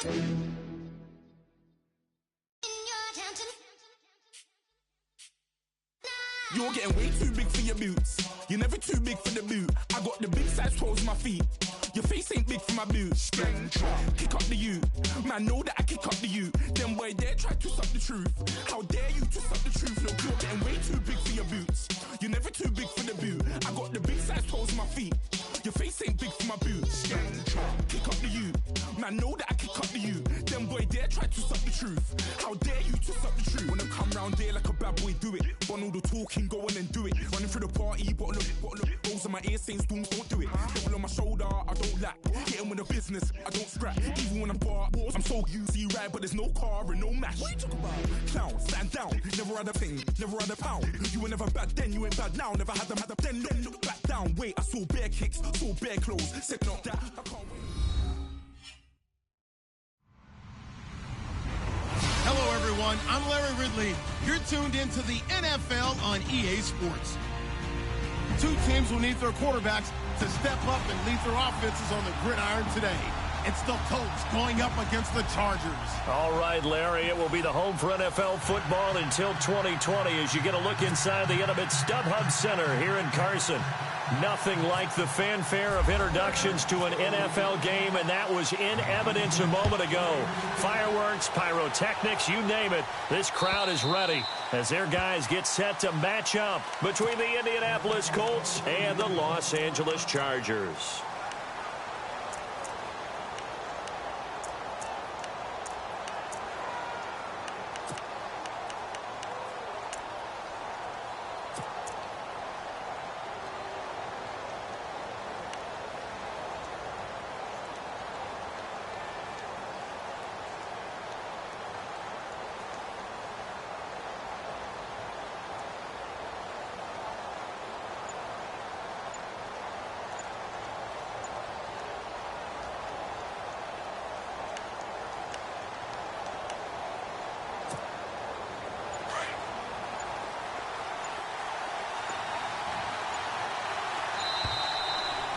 You're getting way too big for your boots. You're never too big for the boot. I got the big size toes on my feet. Your face ain't big for my boots. Kick up the you. Man, know that I kick up the you. Them boy dare try to suck the truth. How dare you to suck the truth? Look, you're getting way too big for your boots. You're never too big for the boot. I got the big size toes on my feet. Your face ain't big for my boots. Kick up the you. Man, know that I kick up the you. Them boy dare try to suck the truth. How dare you to suck the truth? Wanna come round there like a bad boy, do it. Want all the talking, go on and do it. Running through the party, bottle of rolls in my ear saying storms, don't do it. Double on my shoulder, I don't lack. Getting with the business, I don't scrap. Even when I'm bar, I'm so easy ride, but there's no car and no mash. What you talk about? Clown, stand down. Never had a thing, never had a pound. You were never bad then, you ain't bad now. Never had them, then look back down. Wait, I saw bare kicks, saw bare clothes. Said not that, I can't wait. Hello, everyone. I'm Larry Ridley. You're tuned into the NFL on EA Sports. Two teams will need their quarterbacks to step up and lead their offenses on the gridiron today. It's the Colts going up against the Chargers. All right, Larry, it will be the home for NFL football until 2020 as you get a look inside the intimate StubHub Center here in Carson. Nothing like the fanfare of introductions to an NFL game, and that was in evidence a moment ago. Fireworks, pyrotechnics, you name it. This crowd is ready as their guys get set to match up between the Indianapolis Colts and the Los Angeles Chargers.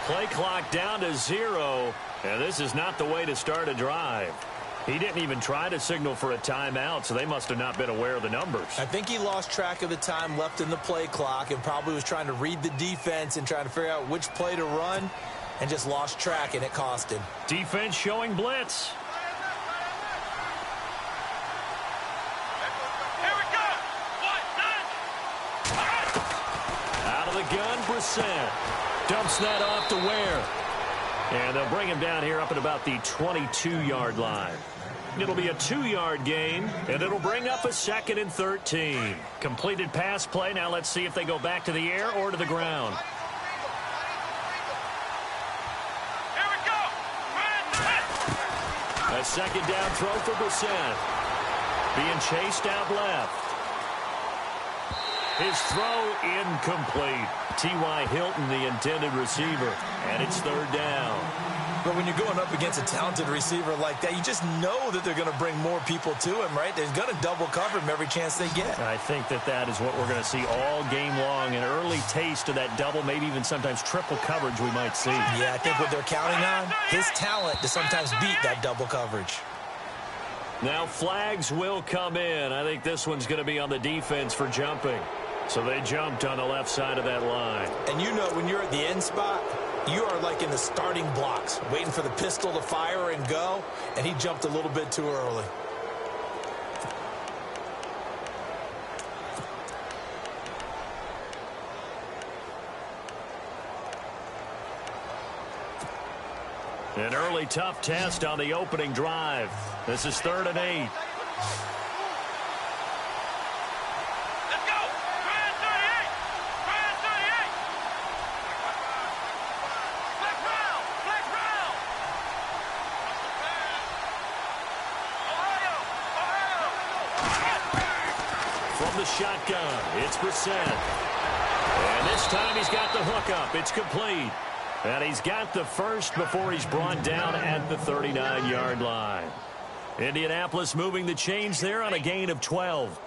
Play clock down to 0, and this is not the way to start a drive. He didn't even try to signal for a timeout, so they must have not been aware of the numbers. I think he lost track of the time left in the play clock and probably was trying to read the defense and trying to figure out which play to run and just lost track, and it cost him. Defense showing blitz. Here we go. Out of the gun, Brissett. Dumps that off to Ware. And they'll bring him down here up at about the 22-yard line. It'll be a 2-yard gain, and it'll bring up a 2nd and 13. Completed pass play. Now let's see if they go back to the air or to the ground. Here we go. A 2nd down throw for Brissett. Being chased out left. His throw incomplete. T.Y. Hilton, the intended receiver, and it's 3rd down. But when you're going up against a talented receiver like that, you just know that they're going to bring more people to him, right? They're going to double cover him every chance they get. I think that is what we're going to see all game long, an early taste of that double, maybe even sometimes triple coverage we might see. Yeah, I think what they're counting on, his talent to sometimes beat that double coverage. Now flags will come in. I think this one's going to be on the defense for jumping. So they jumped on the left side of that line. And you know when you're at the end spot, you are like in the starting blocks, waiting for the pistol to fire and go, and he jumped a little bit too early. An early tough test on the opening drive. This is 3rd and 8. Shotgun. It's Brissett. And this time he's got the hookup. It's complete. And he's got the first before he's brought down at the 39-yard line. Indianapolis moving the chains there on a gain of 12.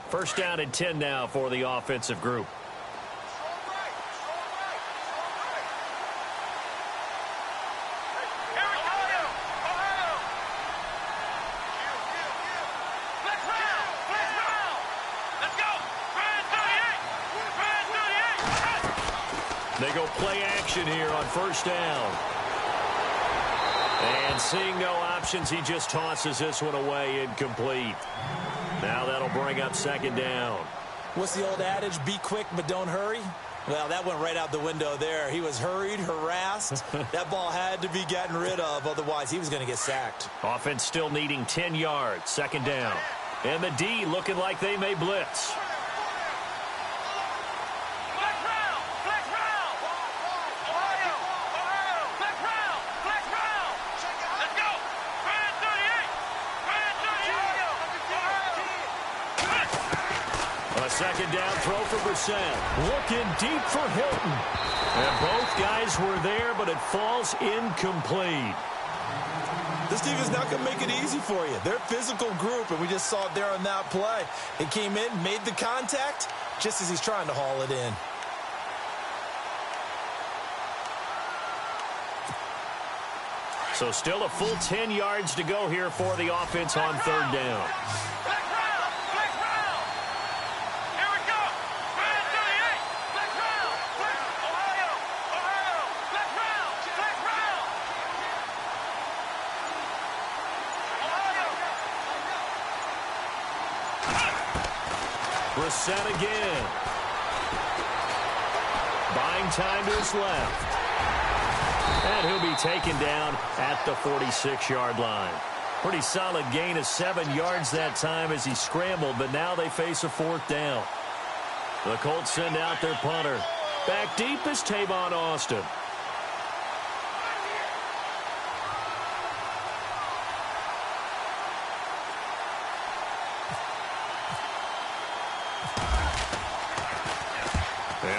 First down and 10 now for the offensive group. They go play action here on first down. And seeing no options, he just tosses this one away, incomplete. Now that'll bring up second down. What's the old adage? Be quick, but don't hurry. Well, that went right out the window there. He was hurried, harassed. That ball had to be gotten rid of, otherwise he was going to get sacked. Offense still needing 10 yards, second down. And the D looking like they may blitz. Second down throw for Brissett. Looking deep for Hilton. And both guys were there, but it falls incomplete. This team is not going to make it easy for you. They're a physical group, and we just saw it there on that play. It came in, made the contact, just as he's trying to haul it in. So still a full 10 yards to go here for the offense on third down. Brissett again. Buying time to his left. And he'll be taken down at the 46-yard line. Pretty solid gain of 7 yards that time as he scrambled, but now they face a fourth down. The Colts send out their punter. Back deep is Tavon Austin.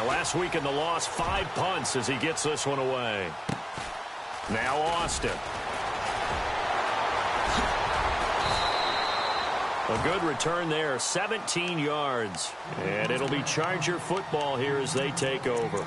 Last week in the loss, 5 punts as he gets this one away. Now Austin. A good return there, 17 yards. And it'll be Charger football here as they take over.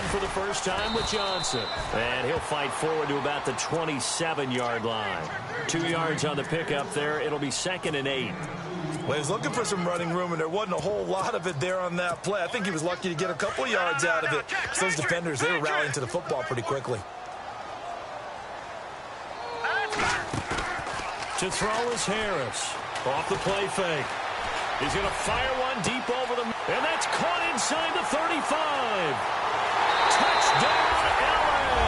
For the first time with Johnson. And he'll fight forward to about the 27-yard line. 2 yards on the pickup there. It'll be 2nd and 8. Well, he was looking for some running room, and there wasn't a whole lot of it there on that play. I think he was lucky to get a couple yards out of it. So those defenders, they were rallying to the football pretty quickly. To throw is Harris. Off the play fake. He's going to fire one deep over the... And that's caught inside the 35. Touchdown, LA!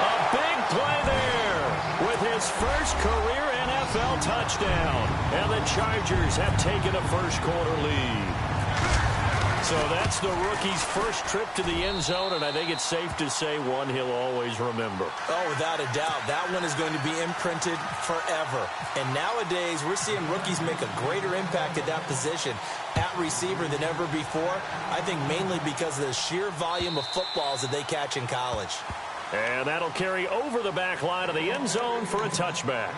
A big play there with his first career NFL touchdown. And the Chargers have taken a first-quarter lead. So that's the rookie's first trip to the end zone, and I think it's safe to say one he'll always remember. Oh, without a doubt. That one is going to be imprinted forever. And nowadays, we're seeing rookies make a greater impact at that position at receiver than ever before. I think mainly because of the sheer volume of footballs that they catch in college. And that'll carry over the back line of the end zone for a touchback.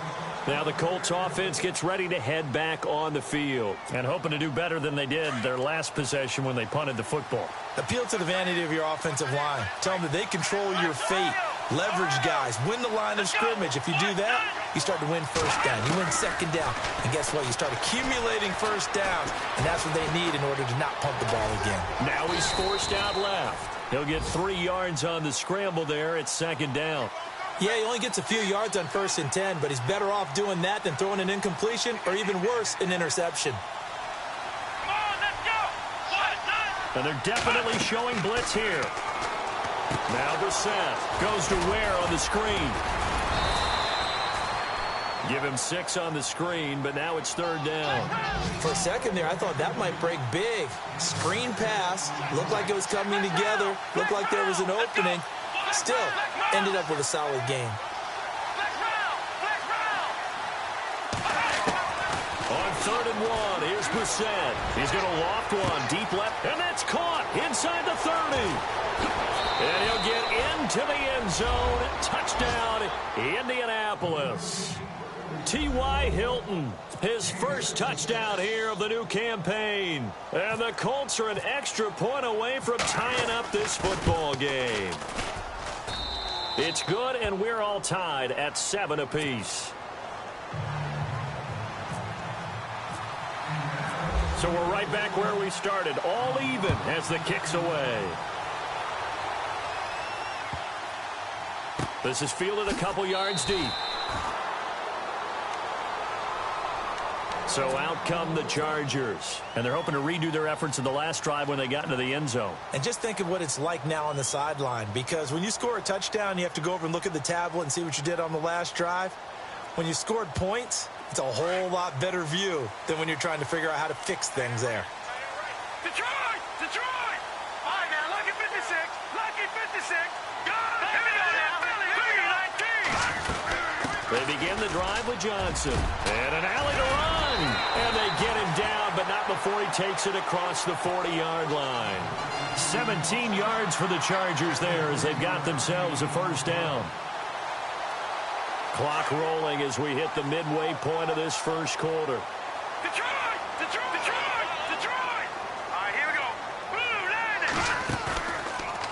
Now the Colts offense gets ready to head back on the field and hoping to do better than they did their last possession when they punted the football. Appeal to the vanity of your offensive line. Tell them that they control your fate. Leverage guys. Win the line of scrimmage. If you do that, you start to win first down. You win second down. And guess what? You start accumulating first downs. And that's what they need in order to not pump the ball again. Now he's forced out left. He'll get 3 yards on the scramble there at second down. Yeah, he only gets a few yards on 1st and 10, but he's better off doing that than throwing an incompletion or even worse, an interception. Come on, let's go! And they're definitely showing blitz here. Now Brissett goes to Ware on the screen. Give him 6 on the screen, but now it's 3rd down. For a second there, I thought that might break big. Screen pass. Looked like it was coming together. Looked like there was an opening. Still, ended up with a solid game. On 3rd and 1, here's Brissett. He's going to loft one, deep left, and that's caught inside the 30. And he'll get into the end zone. Touchdown, Indianapolis. T.Y. Hilton, his first touchdown here of the new campaign. And the Colts are an extra point away from tying up this football game. It's good, and we're all tied at 7 apiece. So we're right back where we started, all even as the kick's away. This is fielded a couple yards deep. So out come the Chargers. And they're hoping to redo their efforts in the last drive when they got into the end zone. And just think of what it's like now on the sideline. Because when you score a touchdown, you have to go over and look at the tablet and see what you did on the last drive. When you scored points, it's a whole lot better view than when you're trying to figure out how to fix things there. Detroit! Detroit! All right, now, lucky 56. Lucky 56. Go! Here we go now. Philly 19. They begin the drive with Johnson. And an alley to run. And they get him down, but not before he takes it across the 40-yard line. 17 yards for the Chargers there as they've got themselves a first down. Clock rolling as we hit the midway point of this first quarter. Detroit! Detroit! Detroit! Detroit! All right, here we go. Blue landing.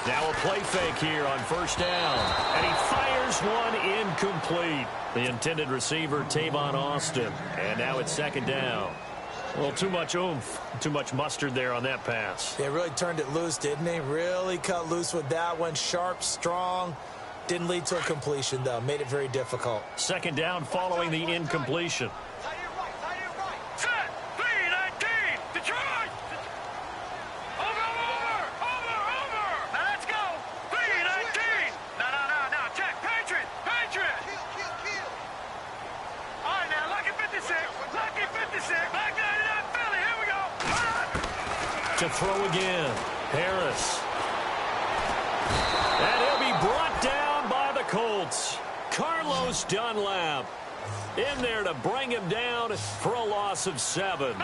Now a play fake here on first down. And he fires one incomplete. The intended receiver, Tavon Austin. And now it's 2nd down. Well, too much oomph, too much mustard there on that pass. They really turned it loose, didn't they? Really cut loose with that one. Sharp, strong. Didn't lead to a completion, though. Made it very difficult. 2nd down following the incompletion. Set. 3-19. Detroit! Over! Now let's go. 3-19. No. Check. Patriot. All right, now, lucky 56. Lucky 56. Back 99 Philly. Here we go. To throw again. Harris. And he'll be brought down by the Colts. Carlos Dunlap in there to bring him down for a loss of 7.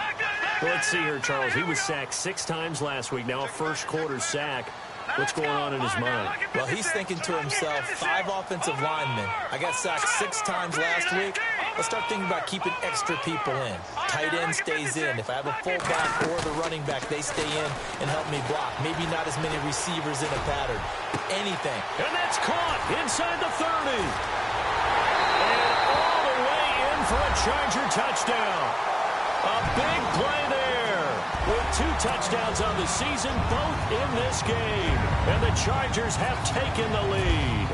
Let's see here, Charles. He was sacked 6 times last week. Now a first quarter sack. What's going on in his mind? Well, he's thinking to himself, 5 offensive linemen. I got sacked 6 times last week. Let's start thinking about keeping extra people in. Tight end stays in. If I have a fullback or the running back, they stay in and help me block. Maybe not as many receivers in a pattern. Anything. And that's caught inside the 30. And all the way in for a Charger touchdown. A big play there. With 2 touchdowns on the season, both in this game. And the Chargers have taken the lead.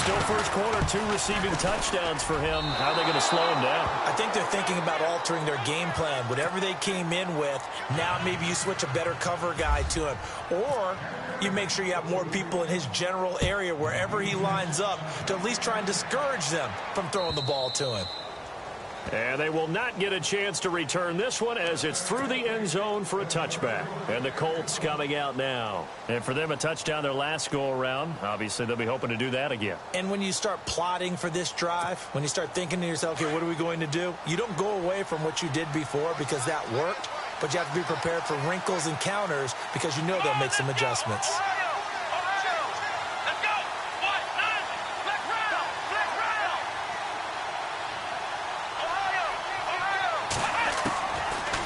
Still first quarter, 2 receiving touchdowns for him. How are they going to slow him down? I think they're thinking about altering their game plan. Whatever they came in with, now maybe you switch a better cover guy to him. Or you make sure you have more people in his general area wherever he lines up to at least try and discourage them from throwing the ball to him. And they will not get a chance to return this one as it's through the end zone for a touchback. And the Colts coming out now. And for them, a touchdown their last go-around. Obviously, they'll be hoping to do that again. And when you start plotting for this drive, when you start thinking to yourself, okay, what are we going to do? You don't go away from what you did before because that worked, but you have to be prepared for wrinkles and counters because you know they'll make some adjustments.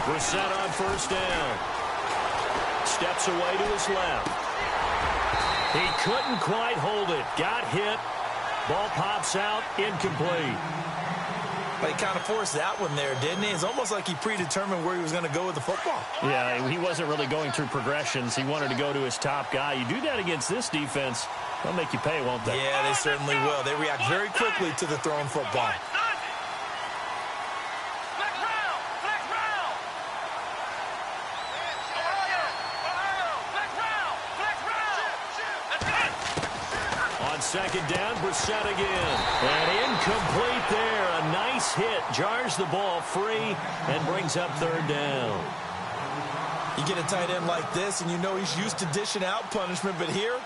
We're set on first down. Steps away to his left. He couldn't quite hold it. Got hit. Ball pops out. Incomplete. But he kind of forced that one there, didn't he? It's almost like he predetermined where he was going to go with the football. Yeah, he wasn't really going through progressions. He wanted to go to his top guy. You do that against this defense, they'll make you pay, won't they? Yeah, they certainly will. They react very quickly to the thrown football. On second down, Brissett again. And incomplete there. A nice hit. Jars the ball free and brings up third down. You get a tight end like this, and you know he's used to dishing out punishment, but here,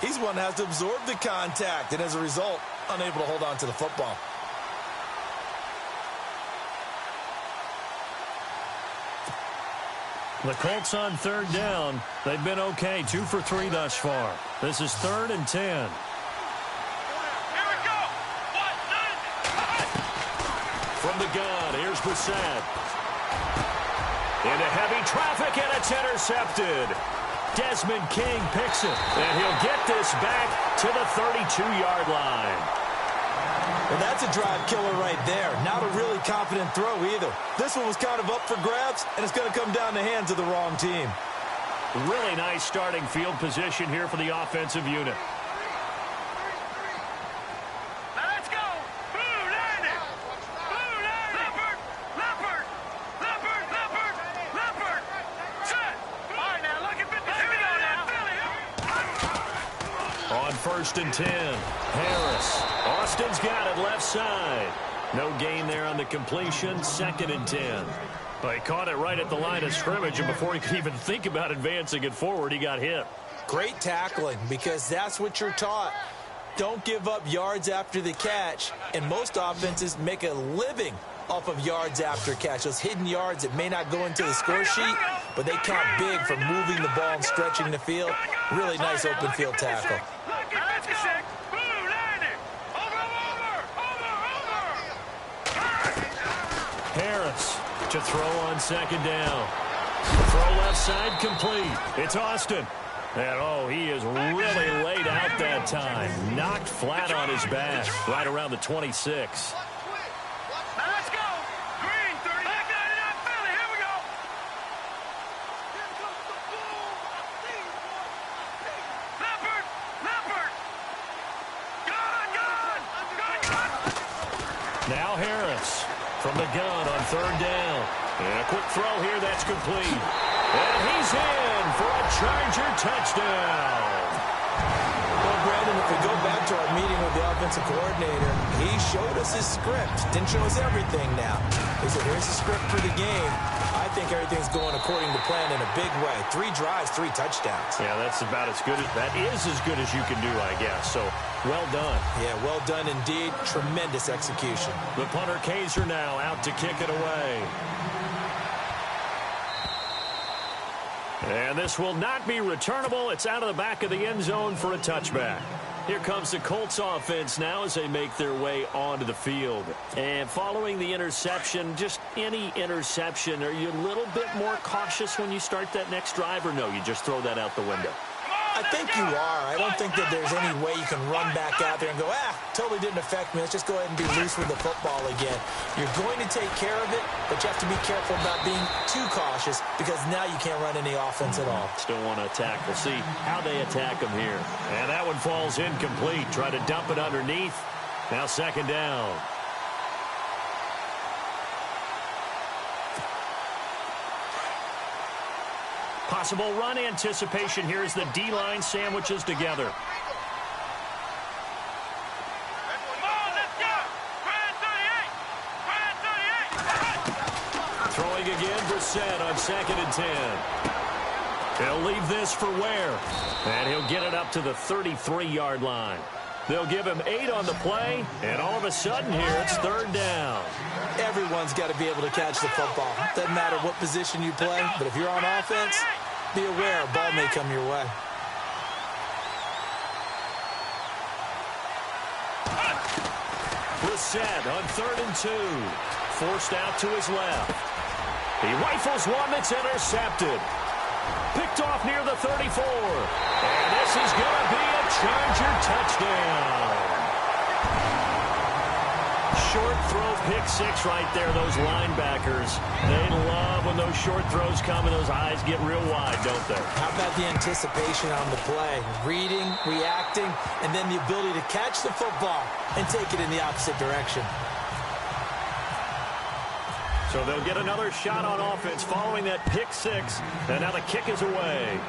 he's one that has to absorb the contact, and as a result, unable to hold on to the football. The Colts on third down. They've been okay, 2 for 3 thus far. This is 3rd and 10. Here we go. From the gun, here's Brissett. Into heavy traffic, and it's intercepted. Desmond King picks it, and he'll get this back to the 32-yard line. Well, that's a drive killer right there. Not a really confident throw either. This one was kind of up for grabs, and it's going to come down the hands of the wrong team. Really nice starting field position here for the offensive unit. Let's go. Blue landed. Blue landed. Leopard. Leopard. Leopard. Leopard. Leopard. Set. All right, now look at 56. Here we go now. On 1st and 10, Harris. Austin's got it left side. No gain there on the completion. 2nd and 10. But he caught it right at the line of scrimmage, and before he could even think about advancing it forward, he got hit. Great tackling, because that's what you're taught. Don't give up yards after the catch, and most offenses make a living off of yards after catch. Those hidden yards that may not go into the score sheet, but they count big for moving the ball and stretching the field. Really nice open field tackle. Look at 56. Blue landed. Over. Harris to throw on 2nd down. Throw left side complete. It's Austin. And, oh, he is really laid out that time. Knocked flat on his back right around the 26. Let's go. Green 30. Back 99 Philly. Here we go. Leopard. Leopard. Gun. Now Harris from the gun on 3rd down. And a quick throw here that's complete. And he's in for a Charger touchdown. Well, Brandon, if we go back to our meeting with the offensive coordinator, he showed us his script. Didn't show us everything now. He said, here's the script for the game. I think everything's going according to plan in a big way. 3 drives, 3 touchdowns. Yeah, that's about as good as that is as good as you can do, I guess. So, well done. Yeah, well done indeed. Tremendous execution. The punter Kaiser now out to kick it away. And this will not be returnable. It's out of the back of the end zone for a touchback. Here comes the Colts offense now as they make their way onto the field. And following the interception, just any interception, are you a little bit more cautious when you start that next drive, or no, you just throw that out the window? I think you are. I don't think that there's any way you can run back out there and go, totally didn't affect me. Let's just go ahead and be loose with the football again. You're going to take care of it, but you have to be careful about being too cautious because now you can't run any offense at all. Still want to attack. We'll see how they attack them here. And that one falls incomplete. Try to dump it underneath. Now 2nd down. Possible run anticipation here as the D-line sandwiches together. Throwing again, Brissett on 2nd and 10. He'll leave this for Ware. And he'll get it up to the 33-yard line. They'll give him 8 on the play, and all of a sudden here, it's 3rd down. Everyone's got to be able to catch the football. Doesn't matter what position you play, but if you're on offense, be aware a ball may come your way. Brissett on 3rd and 2. Forced out to his left. He rifles one that's intercepted. Picked off near the 34. And this is going to be a Charger touchdown. Short throw, pick 6 right there. Those linebackers, they love when those short throws come and those eyes get real wide, don't they? How about the anticipation on the play? Reading, reacting, and then the ability to catch the football and take it in the opposite direction. So they'll get another shot on offense following that pick 6. And now the kick is away.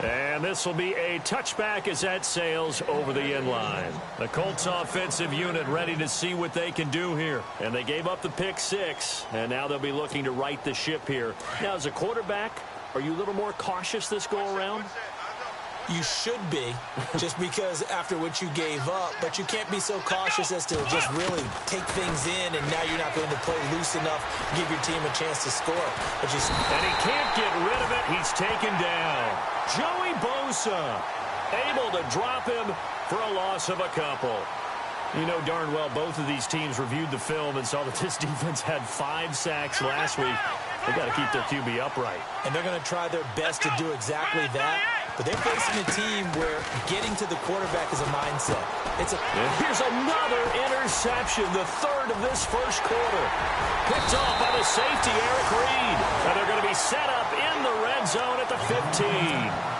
And this will be a touchback as that sails over the inline. The Colts offensive unit ready to see what they can do here. And they gave up the pick 6, and now they'll be looking to right the ship here. Now, as a quarterback, are you a little more cautious this go-around? You should be, just because after what you gave up, but you can't be so cautious as to just really take things in, and now you're not going to play loose enough to give your team a chance to score. And he can't get rid of it. He's taken down. Joey Bosa able to drop him for a loss of a couple. You know darn well both of these teams reviewed the film and saw that this defense had 5 sacks last week. They got to keep their QB upright. And they're going to try their best to do exactly that. But they're facing a team where getting to the quarterback is a mindset. And here's another interception, the 3rd of this first quarter. Picked off by the safety, Eric Reed. And they're going to be set up in the red zone at the 15.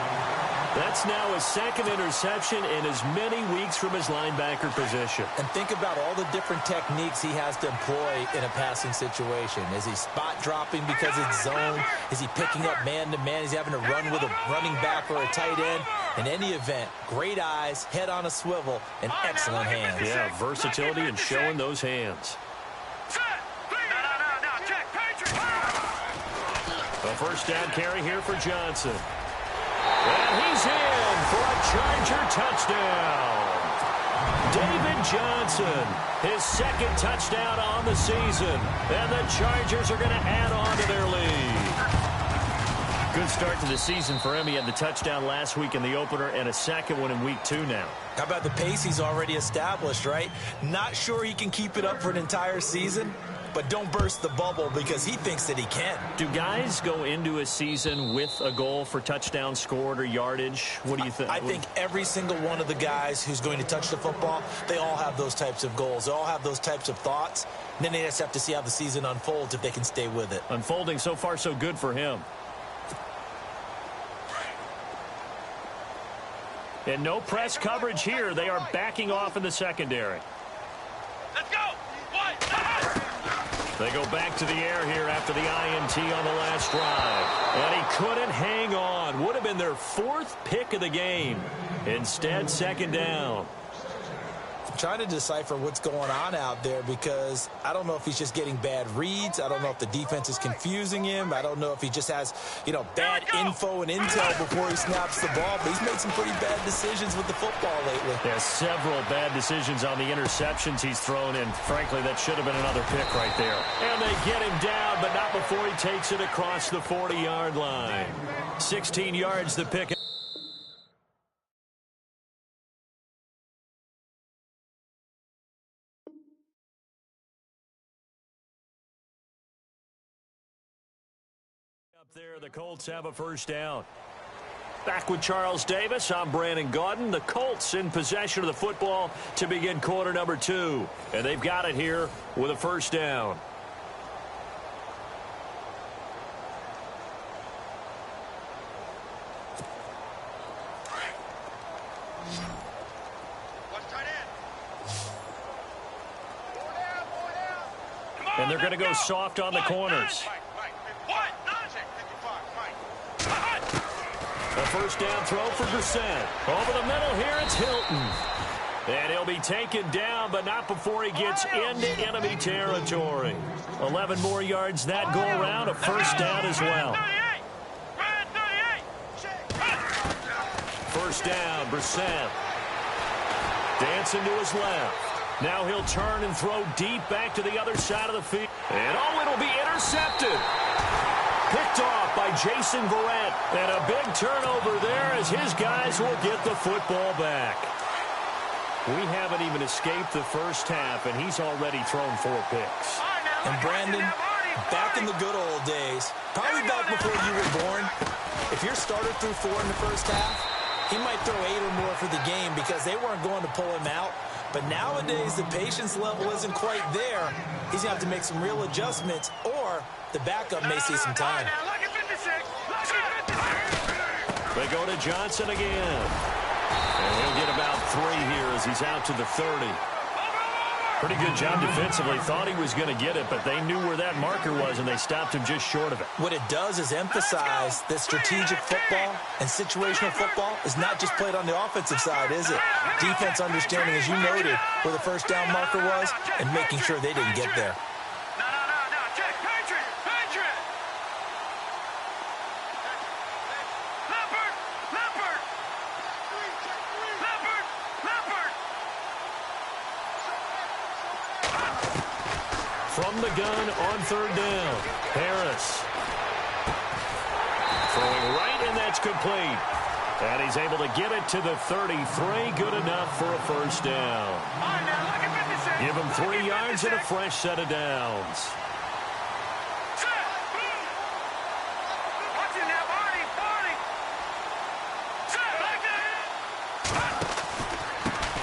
That's now his 2nd interception in as many weeks from his linebacker position. And think about all the different techniques he has to employ in a passing situation. Is he spot dropping because it's zone? Is he picking up man-to-man? Is he having to run with a running back or a tight end? In any event, great eyes, head on a swivel, and excellent hands. Yeah, versatility and showing those hands. A first down carry here for Johnson. And he's in for a Charger touchdown. David Johnson, his 2nd touchdown on the season. And the Chargers are going to add on to their lead. Good start to the season for him. He had the touchdown last week in the opener and a 2nd one in week 2 now. How about the pace he's already established, right? Not sure he can keep it up for an entire season, but don't burst the bubble because he thinks that he can. Do guys go into a season with a goal for touchdown scored or yardage? What do you think? I think every single one of the guys who's going to touch the football, they all have those types of goals. They all have those types of thoughts. And then they just have to see how the season unfolds if they can stay with it. Unfolding so far so good for him. And no press coverage here. They are backing off in the secondary. Let's go. They go back to the air here after the INT on the last drive. And he couldn't hang on. Would have been their 4th pick of the game. Instead, 2nd down. Trying to decipher what's going on out there because I don't know if he's just getting bad reads. I don't know if the defense is confusing him. I don't know if he just has, bad info and intel before he snaps the ball. But he's made some pretty bad decisions with the football lately. Yeah, several bad decisions on the interceptions he's thrown in. Frankly, that should have been another pick right there. And they get him down, but not before he takes it across the 40-yard line. 16 yards the pick. There, the Colts have a first down. Back with Charles Davis, I'm Brandon Gaudin. The Colts in possession of the football to begin quarter number 2. And they've got it here with a first down. And they're going to go soft on the corners. A first down throw for Brissett. Over the middle here, it's Hilton. And he'll be taken down, but not before he gets into enemy territory. 11 more yards that go around, a first down as well. First down, Brissett. Dancing to his left. Now he'll turn and throw deep back to the other side of the field. And it'll be intercepted. Picked off by Jason Verrett. And a big turnover there as his guys will get the football back. We haven't even escaped the first half, and he's already thrown 4 picks. And Brandon, back in the good old days, probably back before you were born, if your starter threw 4 in the first half, he might throw 8 or more for the game because they weren't going to pull him out. But nowadays, the patience level isn't quite there. He's going to have to make some real adjustments, or the backup may see some time. They go to Johnson again. And he'll get about 3 here as he's out to the 30. Pretty good job defensively. Thought he was going to get it, but they knew where that marker was, and they stopped him just short of it. What it does is emphasize that strategic football and situational football is not just played on the offensive side, is it? Defense understanding, as you noted, where the first down marker was and making sure they didn't get there. No, check, Patriot. Leopard. From the gun on third down, Harris. Throwing right, and that's complete. And he's able to get it to the 33. Good enough for a first down. Give him 3 yards and a fresh set of downs.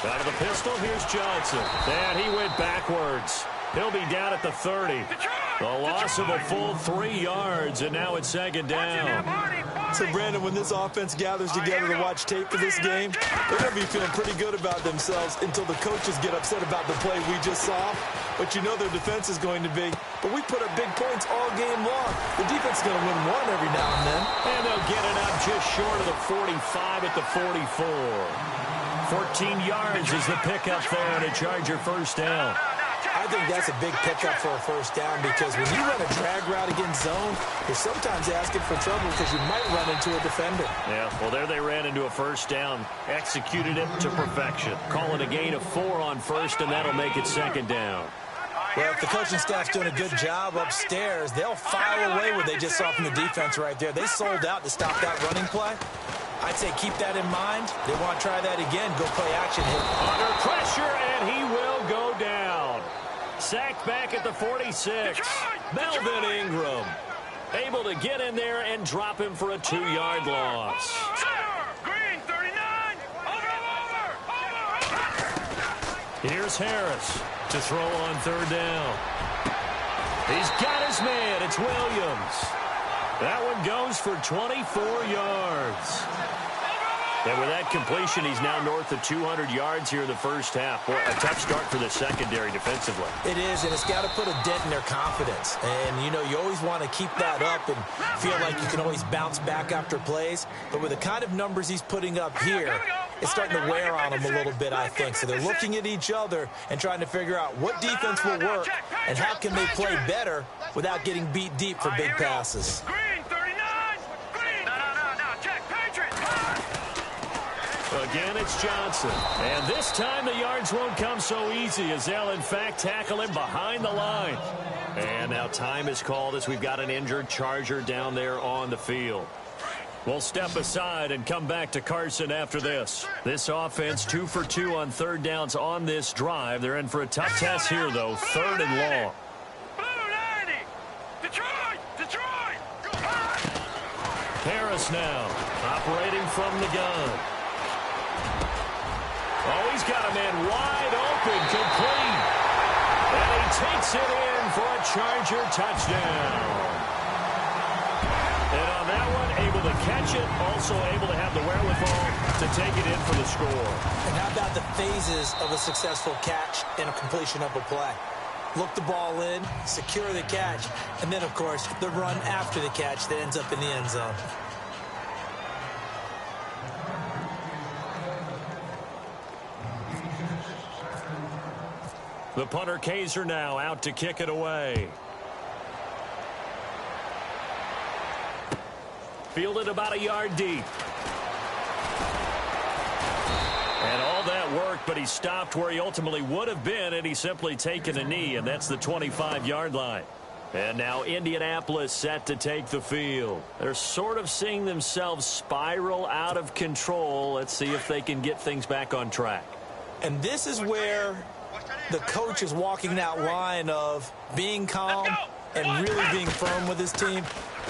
Out of the pistol, here's Johnson. And he went backwards. He'll be down at the 30. The loss of a full 3 yards, and now it's second down. So, Brandon, when this offense gathers together to watch tape for this game, they're going to be feeling pretty good about themselves until the coaches get upset about the play we just saw. But you know their defense is going to be. But we put up big points all game long. The defense is going to win one every now and then. And they'll get it up just short of the 45 at the 44. 14 yards is the pickup there and a Charger first down. I think that's a big pickup for a first down because when you run a drag route against zone, you're sometimes asking for trouble because you might run into a defender. Yeah, well, there they ran into a first down. Executed it to perfection. Call it a gain of 4 on first, and that'll make it second down. Well, if the coaching staff's doing a good job upstairs, they'll file away what they just saw from the defense right there. They sold out to stop that running play. I'd say keep that in mind. They want to try that again. Go play action here. Under pressure, and he will go down. Sacked back at the 46. Melvin Ingram able to get in there and drop him for a 2-yard loss. Green, 39. Over. Here's Harris to throw on third down. He's got his man. It's Williams. That one goes for 24 yards. And with that completion, he's now north of 200 yards here in the first half. Boy, a tough start for the secondary defensively. It is, and it's got to put a dent in their confidence. And, you know, you always want to keep that up and feel like you can always bounce back after plays. But with the kind of numbers he's putting up here, it's starting to wear on them a little bit, I think. So they're looking at each other and trying to figure out what defense will work and how can they play better without getting beat deep for big passes. Again, it's Johnson. And this time the yards won't come so easy as they'll, in fact, tackle him behind the line. And now time is called as we've got an injured Charger down there on the field. We'll step aside and come back to Carson after this. This offense 2 for 2 on third downs on this drive. They're in for a tough test here, though. 3rd and long. Harris now operating from the gun. Oh, he's got a man wide open, complete. And he takes it in for a Charger touchdown. And on that one, able to catch it, also able to have the wherewithal to take it in for the score. And how about the phases of a successful catch and a completion of a play? Look the ball in, secure the catch, and then, of course, the run after the catch that ends up in the end zone. The punter Kaiser now out to kick it away. Fielded about a yard deep. And all that worked, but he stopped where he ultimately would have been, and he's simply taken a knee, and that's the 25-yard line. And now Indianapolis set to take the field. They're sort of seeing themselves spiral out of control. Let's see if they can get things back on track. And this is where the coach is walking that line of being calm and really being firm with his team.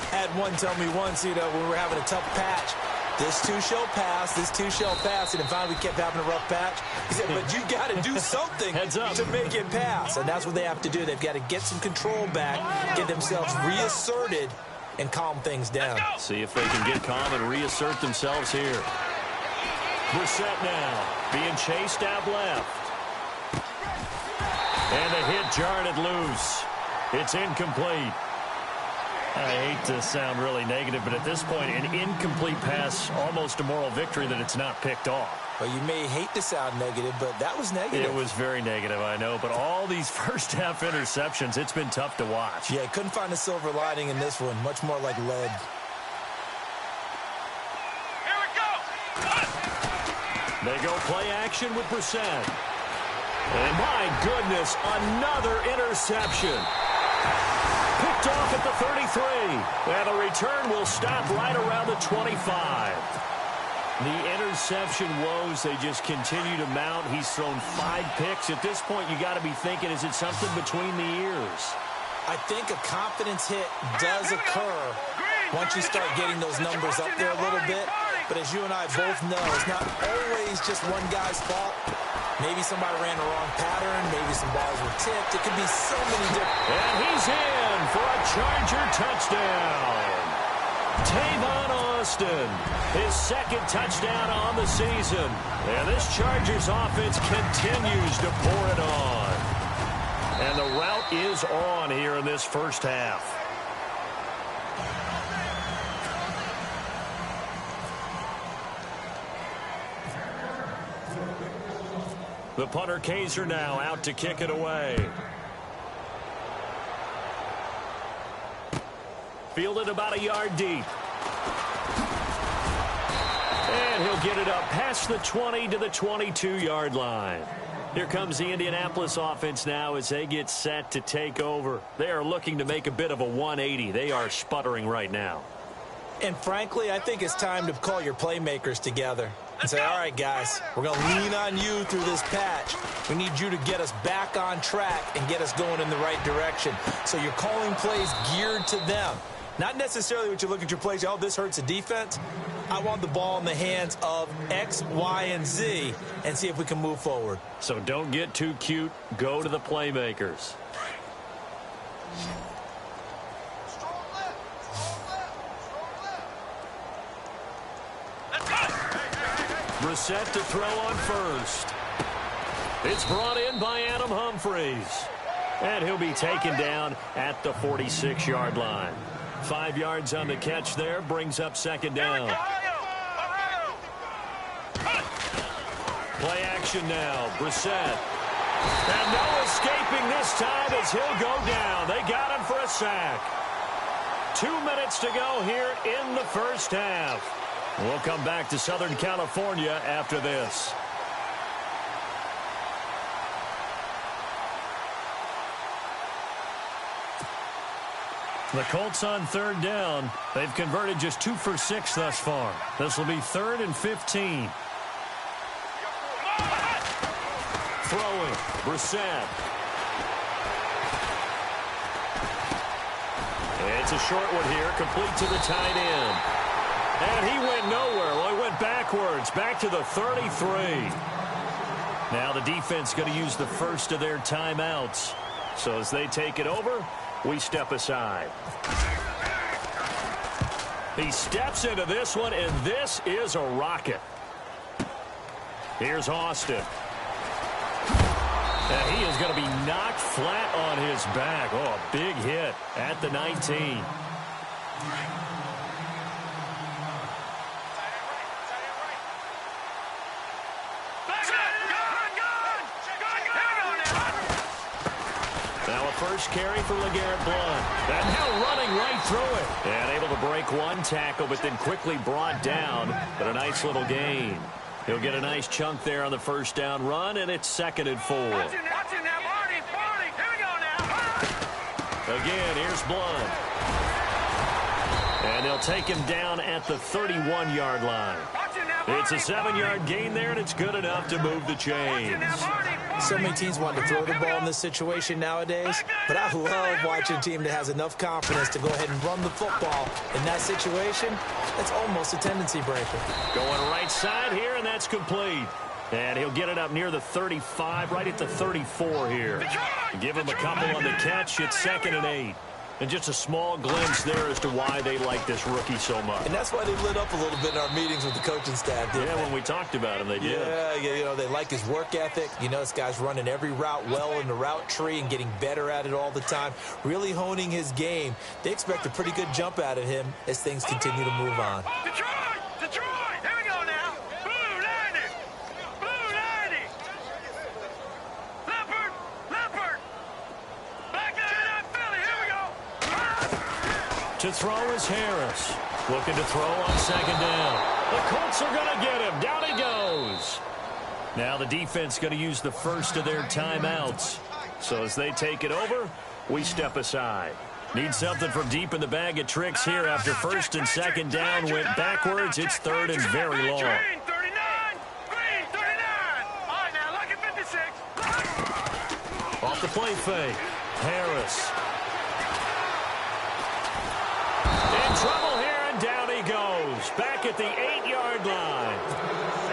Had one tell me once, you know, when we were having a tough patch, this too shall pass, this too shall pass, and finally we kept having a rough patch. He said, but you got to do something to make it pass, and that's what they have to do. They've got to get some control back, get themselves reasserted, and calm things down. See if they can get calm and reassert themselves here. Brissett now being chased out left. And the hit jarred it loose. It's incomplete. I hate to sound really negative, but at this point, an incomplete pass, almost a moral victory that it's not picked off. Well, you may hate to sound negative, but that was negative. It was very negative, I know, but all these first-half interceptions, it's been tough to watch. Yeah, couldn't find a silver lining in this one. Much more like lead. Here we go. They go play action with Brissett. And my goodness, another interception. Picked off at the 33. And the return will stop right around the 25. The interception woes, they just continue to mount. He's thrown 5 picks. At this point, you got to be thinking, is it something between the ears? I think a confidence hit does occur once you start getting those numbers up there a little bit. But as you and I both know, it's not always just one guy's fault. Maybe somebody ran the wrong pattern. Maybe some balls were tipped. It could be so many different. And he's in for a Charger touchdown. Tavon Austin, his second touchdown on the season. And this Chargers offense continues to pour it on. And the route is on here in this first half. The punter Kaiser now out to kick it away. Fielded about a yard deep. And he'll get it up past the 20 to the 22-yard line. Here comes the Indianapolis offense now as they get set to take over. They are looking to make a bit of a 180. They are sputtering right now. And frankly, I think it's time to call your playmakers together and say, all right, guys, we're going to lean on you through this patch. We need you to get us back on track and get us going in the right direction. So you're calling plays geared to them. Not necessarily what you look at your plays, oh, this hurts the defense. I want the ball in the hands of X, Y, and Z and see if we can move forward. So don't get too cute. Go to the playmakers. Brissett to throw on first. It's brought in by Adam Humphries. And he'll be taken down at the 46-yard line. 5 yards on the catch there, brings up second down. Play action now, Brissett. And no escaping this time as he'll go down. They got him for a sack. 2 minutes to go here in the first half. We'll come back to Southern California after this. The Colts on third down. They've converted just 2 for 6 thus far. This will be 3rd and 15. Throwing, Brissett. It's a short one here, complete to the tight end. And he went nowhere. Well, he went backwards, back to the 33. Now the defense going to use the first of their timeouts. So as they take it over, we step aside. He steps into this one, and this is a rocket. Here's Austin. And he is going to be knocked flat on his back. Oh, a big hit at the 19. First carry for LeGarrette Blount. And now running right through it. And able to break one tackle, but then quickly brought down. But a nice little gain. He'll get a nice chunk there on the first down run, and it's 2nd and 4. Watch it now, Marty. Here we go now. Again, here's Blount. And they'll take him down at the 31-yard line. It's a 7-yard gain there, and it's good enough to move the chains. So many teams want to throw the ball in this situation nowadays, but I love watching a team that has enough confidence to go ahead and run the football in that situation. That's almost a tendency breaker. Going right side here, and that's complete. And he'll get it up near the 35, right at the 34 here. Give him a couple on the catch. It's 2nd and 8. And just a small glimpse there as to why they like this rookie so much. And that's why they lit up a little bit in our meetings with the coaching staff. Yeah, when we talked about him, they did. Yeah, they like his work ethic. You know, this guy's running every route well in the route tree and getting better at it all the time, really honing his game. They expect a pretty good jump out of him as things continue to move on. Detroit! Detroit! Here we go now. Blue 90! Blue 90! Leopard! Leopard! Back 99 Philly! Here we go! To throw is Harris. Looking to throw on second down. The Colts are going to get him. Down he goes. Now the defense going to use the first of their timeouts. So as they take it over, we step aside. Need something from deep in the bag of tricks here after first and second down went backwards. It's third and very long. Green 39! Green 39! All right, now look at 56. Off the play fake. Harris. In trouble here, and down he goes. Back at the 8-yard line.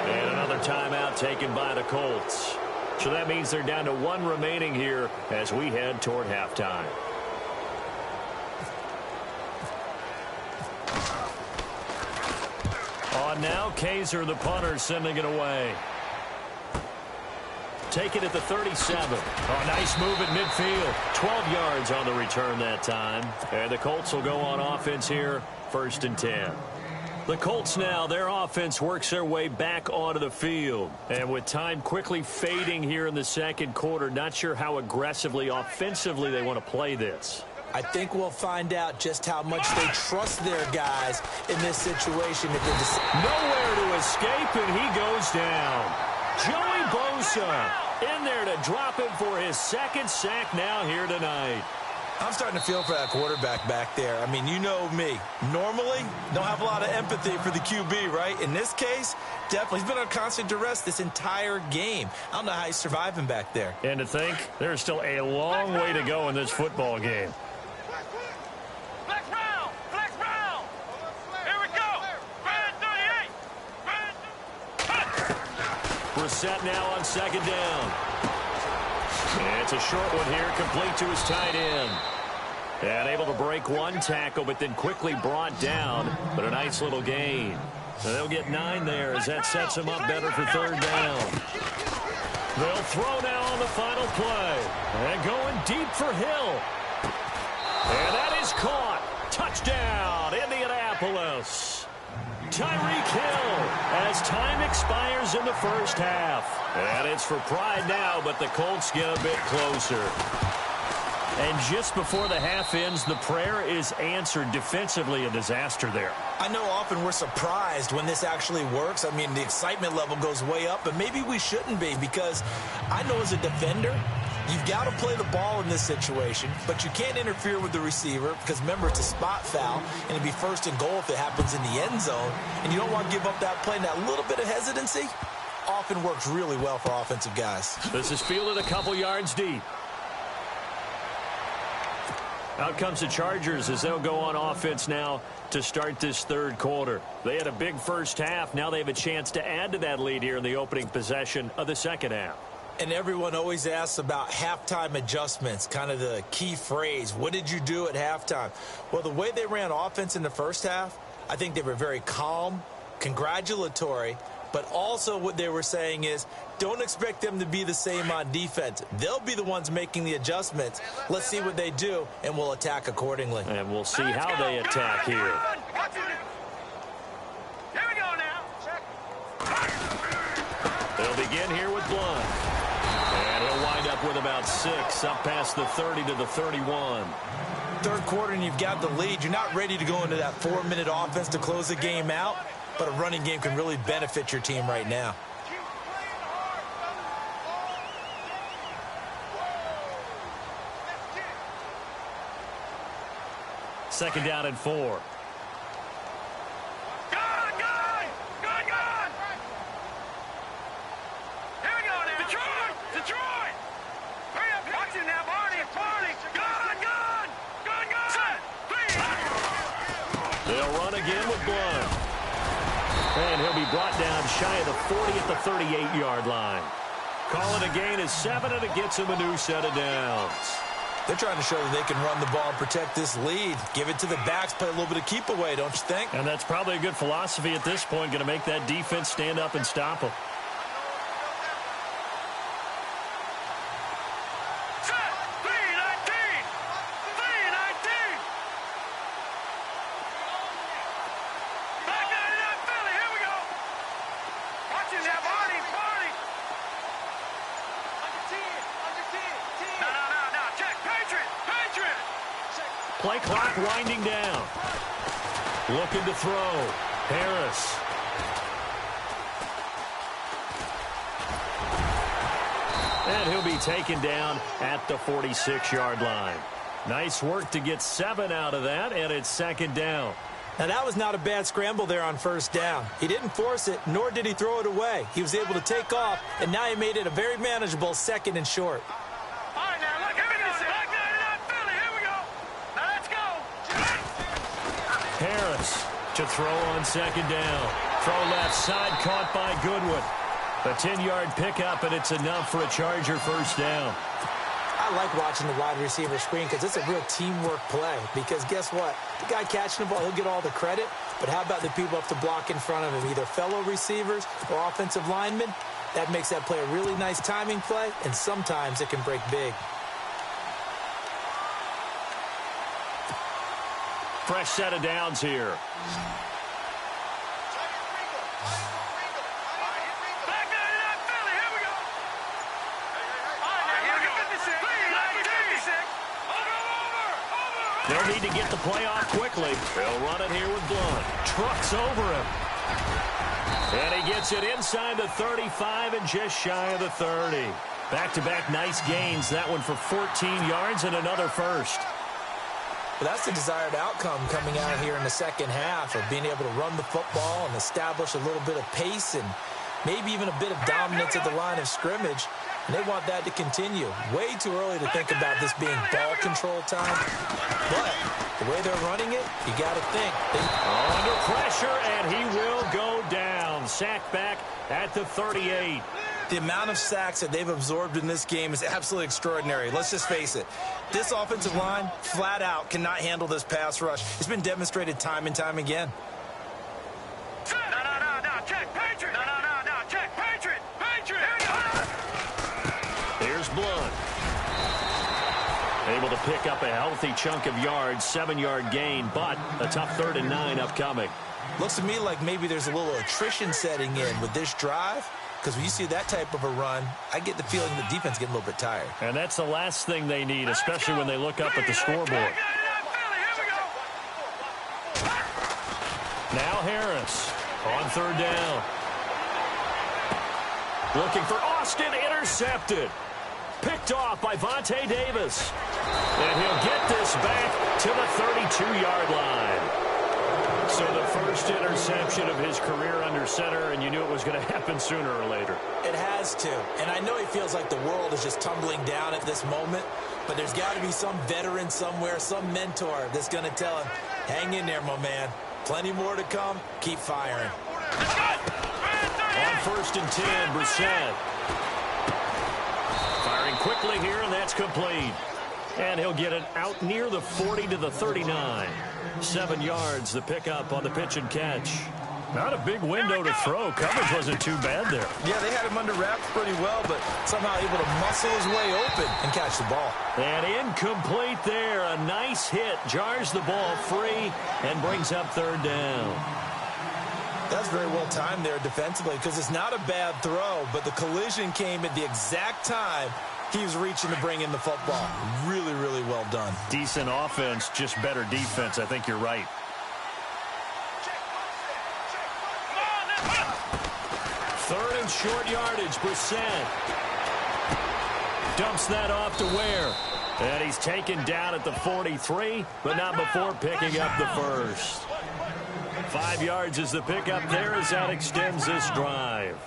And another timeout taken by the Colts. So that means they're down to one remaining here as we head toward halftime. On now, Kaiser, the punter, sending it away. Take it at the 37. Oh, nice move at midfield. 12 yards on the return that time. And the Colts will go on offense here, 1st and 10. The Colts now, their offense works their way back onto the field. And with time quickly fading here in the second quarter, not sure how aggressively, offensively they want to play this. I think we'll find out just how much they trust their guys in this situation. Nowhere to escape, and he goes down. Joey Bosa in there to drop him for his second sack now here tonight. I'm starting to feel for that quarterback back there. I mean, you know me. Normally, don't have a lot of empathy for the QB, right? In this case, definitely. He's been on constant duress this entire game. I don't know how he's surviving back there. And to think, there's still a long way to go in this football game. Flex Brown! Flex Brown! Here we go! Brand 38! We're set now on second down. And it's a short one here, complete to his tight end. And able to break one tackle, but then quickly brought down. But a nice little gain. So they'll get 9 there as that sets them up better for third down. They'll throw now on the final play. And going deep for Hill. And that is caught. Touchdown, Indianapolis. Tyreek Hill as time expires in the first half. And it's for pride now, but the Colts get a bit closer. And just before the half ends, the prayer is answered. Defensively, a disaster there. I know often we're surprised when this actually works. I mean, the excitement level goes way up, but maybe we shouldn't be, because I know as a defender, you've got to play the ball in this situation, but you can't interfere with the receiver because, remember, it's a spot foul, and it'd be 1st and goal if it happens in the end zone, and you don't want to give up that play. And that little bit of hesitancy often works really well for offensive guys. This is fielded a couple yards deep. Out comes the Chargers as they'll go on offense now to start this third quarter. They had a big first half. Now they have a chance to add to that lead here in the opening possession of the second half. And everyone always asks about halftime adjustments, kind of the key phrase. What did you do at halftime? Well, the way they ran offense in the first half, I think they were very calm, congratulatory, but also what they were saying is don't expect them to be the same on defense. They'll be the ones making the adjustments. Let's see what they do, and we'll attack accordingly. And we'll see how they attack here. Here we go now. They'll begin here with Blunt. And he'll wind up with about 6, up past the 30 to the 31. Third quarter and you've got the lead. You're not ready to go into that 4-minute offense to close the game out, but a running game can really benefit your team right now. Second down and 4. Gone! Gone! Gone! Gone! Here we go now. Detroit! Detroit! Hurry up! Watch him now, Barney! Barney! Gone! Gone! Gone! Gone! Set! Three! They'll run again with Blunt. And he'll be brought down shy of the 40 at the 38-yard line. Call it a gain of 7, and it gets him a new set of downs. They're trying to show that they can run the ball and protect this lead. Give it to the backs, play a little bit of keep away, don't you think? And that's probably a good philosophy at this point, going to make that defense stand up and stop them. Play clock winding down. Looking to throw. Harris. And he'll be taken down at the 46-yard line. Nice work to get 7 out of that, and it's second down. Now, that was not a bad scramble there on first down. He didn't force it, nor did he throw it away. He was able to take off, and now he made it a very manageable second and short. Harris to throw on second down. Throw left side, caught by Goodwin. A 10-yard pickup, and it's enough for a Charger first down. I like watching the wide receiver screen because it's a real teamwork play. Because guess what? The guy catching the ball, he'll get all the credit. But how about the people up to block in front of him, either fellow receivers or offensive linemen? That makes that play a really nice timing play, and sometimes it can break big. Fresh set of downs here. They'll need to get the play off quickly. They'll run it here with Blunt. Trucks over him. And he gets it inside the 35 and just shy of the 30. Back-to-back nice gains. That one for 14 yards and another first. Well, that's the desired outcome coming out here in the second half of being able to run the football and establish a little bit of pace and maybe even a bit of dominance at the line of scrimmage. And they want that to continue. Way too early to think about this being ball control time. But the way they're running it, you got to think. Under pressure, and he will go down. Sacked back at the 38. The amount of sacks that they've absorbed in this game is absolutely extraordinary. Let's just face it. This offensive line, flat out, cannot handle this pass rush. It's been demonstrated time and time again. No, check, Patriot. No, check, Patriot. Here's Blunt. Able to pick up a healthy chunk of yards, 7-yard gain, but a tough 3rd and 9 upcoming. Looks to me like maybe there's a little attrition setting in with this drive. Because when you see that type of a run, I get the feeling the defense getting a little bit tired. And that's the last thing they need, especially when they look up at the scoreboard. Now Harris on 3rd down. Looking for Austin, intercepted. Picked off by Vontae Davis. And he'll get this back to the 32-yard line. So the first interception of his career under center, and you knew it was going to happen sooner or later. It has to. And I know he feels like the world is just tumbling down at this moment, but there's got to be some veteran somewhere, some mentor that's going to tell him, hang in there, my man. Plenty more to come. Keep firing. On 1st and 10, Brissett. Firing quickly here, and that's complete. And he'll get it out near the 40 to the 39. 7 yards, the pickup on the pitch and catch. Not a big window to throw. Coverage wasn't too bad there. Yeah, they had him under wraps pretty well, but somehow able to muscle his way open and catch the ball. And incomplete there. A nice hit. Jars the ball free and brings up 3rd down. That's very well timed there defensively because it's not a bad throw, but the collision came at the exact time he was reaching to bring in the football. Really, really well done. Decent offense, just better defense. I think you're right. Third and short yardage, Brissett. Dumps that off to Ware. And he's taken down at the 43, but not before picking up the first. 5 yards is the pickup there as that extends this drive.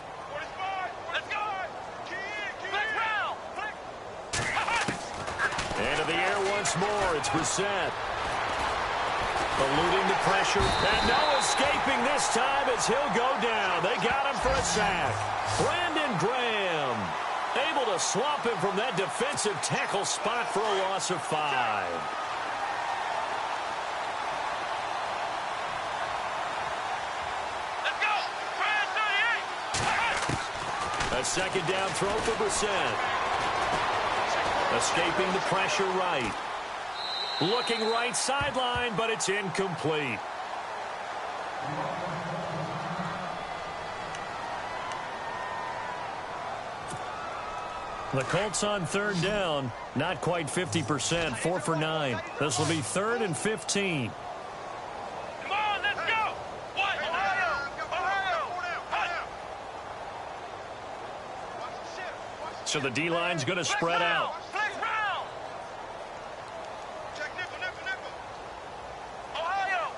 Into the air once more. It's Brissett. Eluding the pressure. And no escaping this time as he'll go down. They got him for a sack. Brandon Graham. Able to swap him from that defensive tackle spot for a loss of 5. Let's go. A second down throw for Brissett. Escaping the pressure right. Looking right sideline, but it's incomplete. The Colts on third down, not quite 50%, 4 for 9. This will be 3rd and 15. Come on, let's go. What? Ohio. So the D-line's going to spread out. Flex round. Check nickel. Ohio.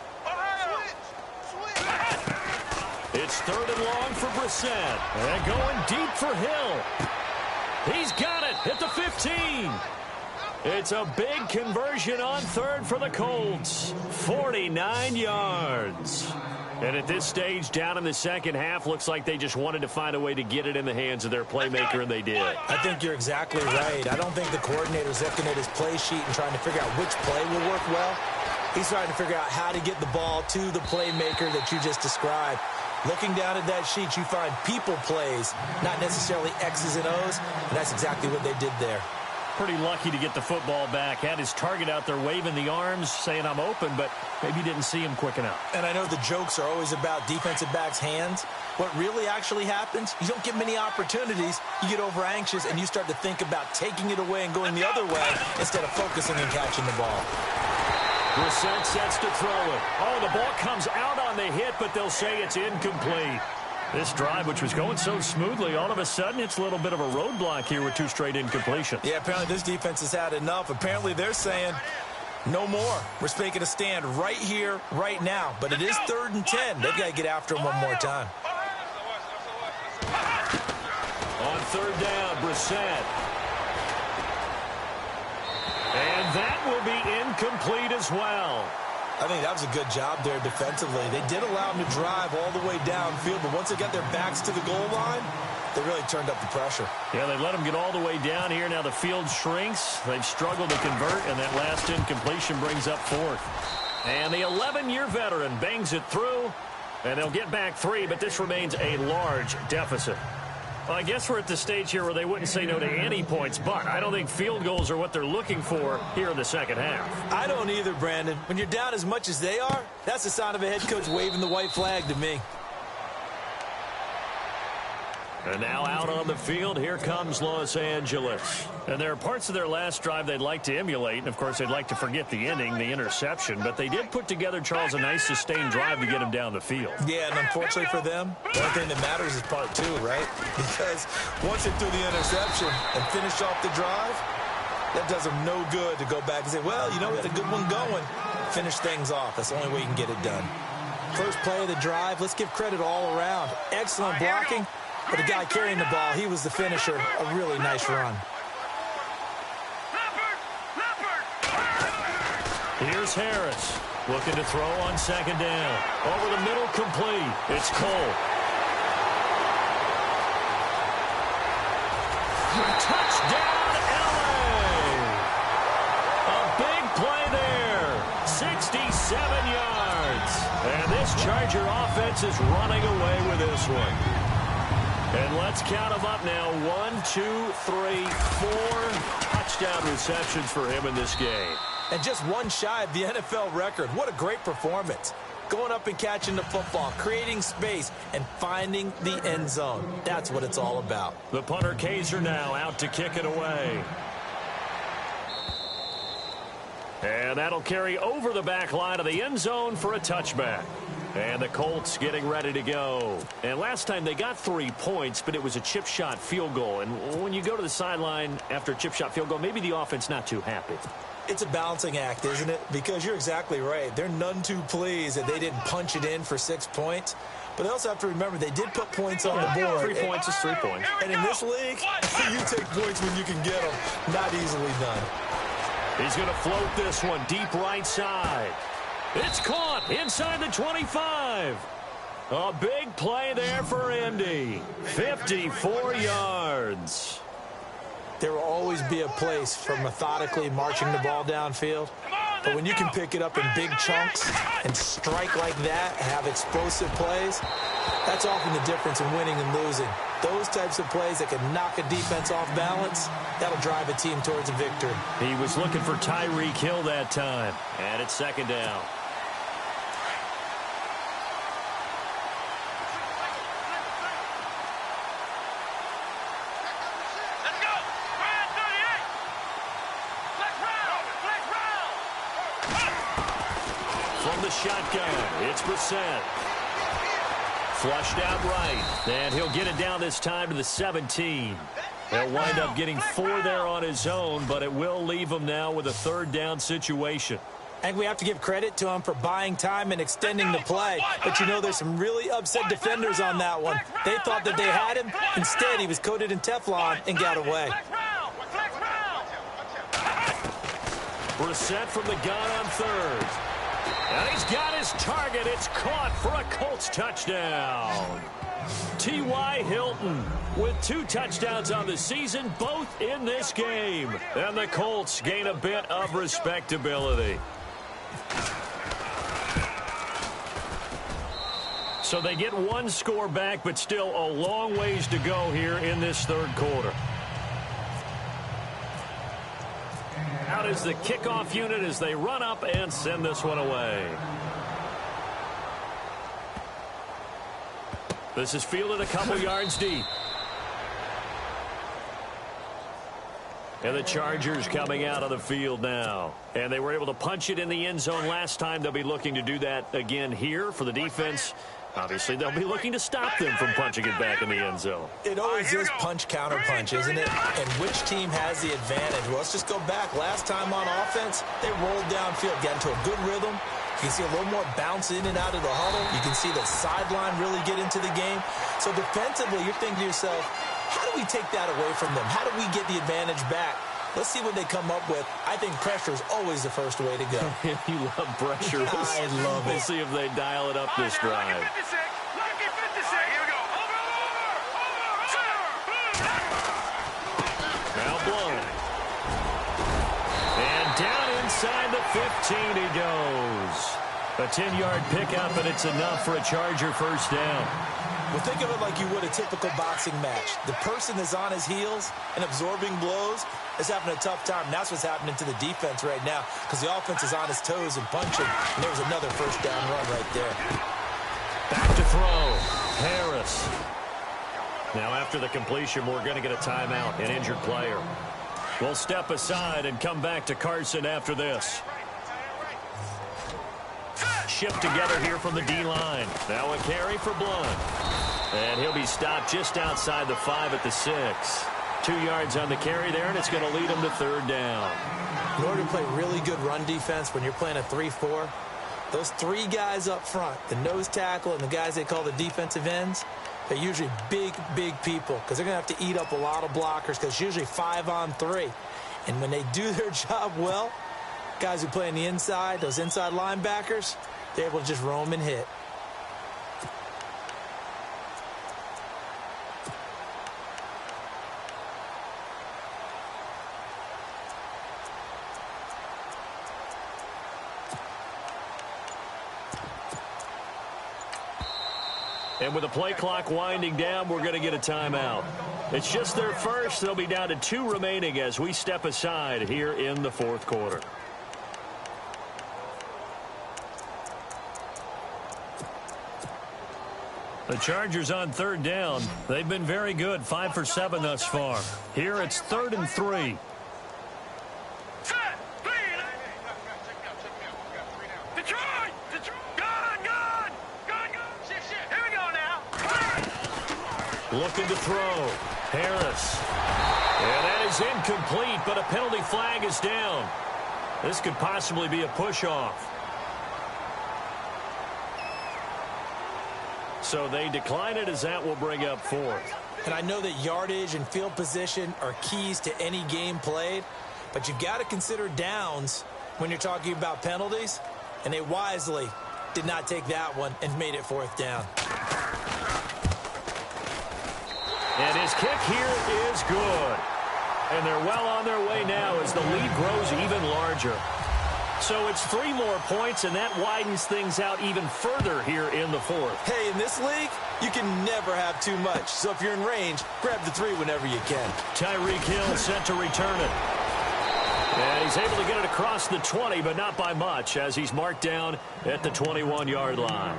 It's 3rd and long for Brissett. And going deep for Hill. He's got it at the 15. It's a big conversion on 3rd for the Colts. 49 yards. And at this stage, down in the second half, looks like they just wanted to find a way to get it in the hands of their playmaker, and they did. I think you're exactly right. I don't think the coordinator's looking at his play sheet and trying to figure out which play will work well. He's trying to figure out how to get the ball to the playmaker that you just described. Looking down at that sheet, you find people plays, not necessarily X's and O's, and that's exactly what they did there. Pretty lucky to get the football back. Had his target out there waving the arms, saying I'm open, but maybe didn't see him quick enough. And I know the jokes are always about defensive backs' hands. What really actually happens, you don't get many opportunities. You get over anxious, and you start to think about taking it away and going the other way instead of focusing and catching the ball. Brissett sets to throw it. Oh, the ball comes out on the hit, but they'll say it's incomplete. This drive, which was going so smoothly, all of a sudden it's a little bit of a roadblock here with 2 straight incompletions. Yeah, apparently this defense has had enough. Apparently they're saying no more. We're making a stand right here, right now. But it is 3rd and 10. They've got to get after him one more time. On 3rd down, Brissett. And that will be incomplete as well. I think that was a good job there defensively. They did allow them to drive all the way downfield, but once they got their backs to the goal line, they really turned up the pressure. Yeah, they let them get all the way down here. Now the field shrinks. They've struggled to convert, and that last incompletion brings up 4th. And the 11-year veteran bangs it through, and they'll get back 3, but this remains a large deficit. Well, I guess we're at the stage here where they wouldn't say no to any points, but I don't think field goals are what they're looking for here in the second half. I don't either, Brandon. When you're down as much as they are, that's the sign of a head coach waving the white flag to me. And now out on the field, here comes Los Angeles. And there are parts of their last drive they'd like to emulate. And, of course, they'd like to forget the ending, the interception. But they did put together, Charles, a nice sustained drive to get him down the field. Yeah, and unfortunately for them, the only thing that matters is part 2, right? Because once they threw the interception and finished off the drive, that does them no good to go back and say, well, you know, we had a good one going. Finish things off. That's the only way you can get it done. First play of the drive, let's give credit all around. Excellent blocking. But the guy carrying the ball, he was the finisher. A really nice run. Here's Harris looking to throw on 2nd down. Over the middle, complete. It's Cole. Touchdown, LA! A big play there. 67 yards. And this Charger offense is running away with this one. And let's count them up now. 1, 2, 3, 4 touchdown receptions for him in this game. And just one shy of the NFL record. What a great performance. Going up and catching the football, creating space, and finding the end zone. That's what it's all about. The punter Kaiser now out to kick it away. And that'll carry over the back line of the end zone for a touchback. And the Colts getting ready to go. And last time they got 3 points, but it was a chip shot field goal. And when you go to the sideline after a chip shot field goal, maybe the offense not too happy. It's a balancing act, isn't it? Because you're exactly right. They're none too pleased that they didn't punch it in for 6 points. But they also have to remember they did put points on the board. 3 points is 3 points. And in this league, you take points when you can get them. Not easily done. He's going to float this one deep right side. It's caught inside the 25. A big play there for Indy. 54 yards. There will always be a place for methodically marching the ball downfield. But when you can pick it up in big chunks and strike like that, have explosive plays, that's often the difference in winning and losing. Those types of plays that can knock a defense off balance, that'll drive a team towards a victory. He was looking for Tyreek Hill that time. And it's second down. Let's go. Ryan 38. Flex round. From the shotgun, it's Brissett. Flushed out right, and he'll get it down this time to the 17. He'll wind up getting 4 there on his own, but it will leave him now with a third down situation. I think we have to give credit to him for buying time and extending the play. But, you know, there's some really upset defenders on that one. They thought that they had him. Instead, he was coated in Teflon and got away. Brissett from the gun on third. And he's got his target. It's caught for a Colts touchdown. T.Y. Hilton with 2 touchdowns on the season, both in this game. And the Colts gain a bit of respectability. So they get 1 score back, but still a long ways to go here in this third quarter. Out is the kickoff unit as they run up and send this one away. This is fielded a couple yards deep. And the Chargers coming out of the field now. And they were able to punch it in the end zone last time. They'll be looking to do that again here for the defense. Obviously, they'll be looking to stop them from punching it back in the end zone. It always is punch-counter-punch, isn't it? And which team has the advantage? Well, let's just go back. Last time on offense, they rolled downfield, got into a good rhythm. You can see a little more bounce in and out of the huddle. You can see the sideline really get into the game. So defensively, you're thinking to yourself, how do we take that away from them? How do we get the advantage back? Let's see what they come up with. I think pressure is always the first way to go. You love pressure. I love it. We'll see if they dial it up this drive. Now blown. And down inside the 15 he goes. A 10-yard pickup, and it's enough for a Charger first down. Well, think of it like you would a typical boxing match. The person that's on his heels and absorbing blows is having a tough time. And that's what's happening to the defense right now because the offense is on his toes and punching. And there was another first down run right there. Back to throw. Harris. Now after the completion, we're going to get a timeout, an injured player. We'll step aside and come back to Carson after this. Shipped together here from the D-line. Now a carry for Blunt. And he'll be stopped just outside the 5 at the 6. 2 yards on the carry there, and it's going to lead him to third down. In order to play really good run defense when you're playing a 3-4, those 3 guys up front, the nose tackle and the guys they call the defensive ends, they're usually big, big people because they're going to have to eat up a lot of blockers because it's usually 5-on-3. And when they do their job well, guys who play on the inside, those inside linebackers, they're able to just roam and hit. And with the play clock winding down, we're going to get a timeout. It's just their first. They'll be down to 2 remaining as we step aside here in the fourth quarter. The Chargers on third down. They've been very good, 5 for 7 thus far. Here it's 3rd and 3. Looking to throw. Harris. And that is incomplete, but a penalty flag is down. This could possibly be a push-off. So they decline it as that will bring up 4th. And I know that yardage and field position are keys to any game played, but you've got to consider downs when you're talking about penalties, and they wisely did not take that one and made it 4th down. And his kick here is good. And they're well on their way now as the lead grows even larger. So it's 3 more points, and that widens things out even further here in the fourth. Hey, in this league, you can never have too much. So if you're in range, grab the 3 whenever you can. Tyreek Hill set to return it. And he's able to get it across the 20, but not by much, as he's marked down at the 21-yard line.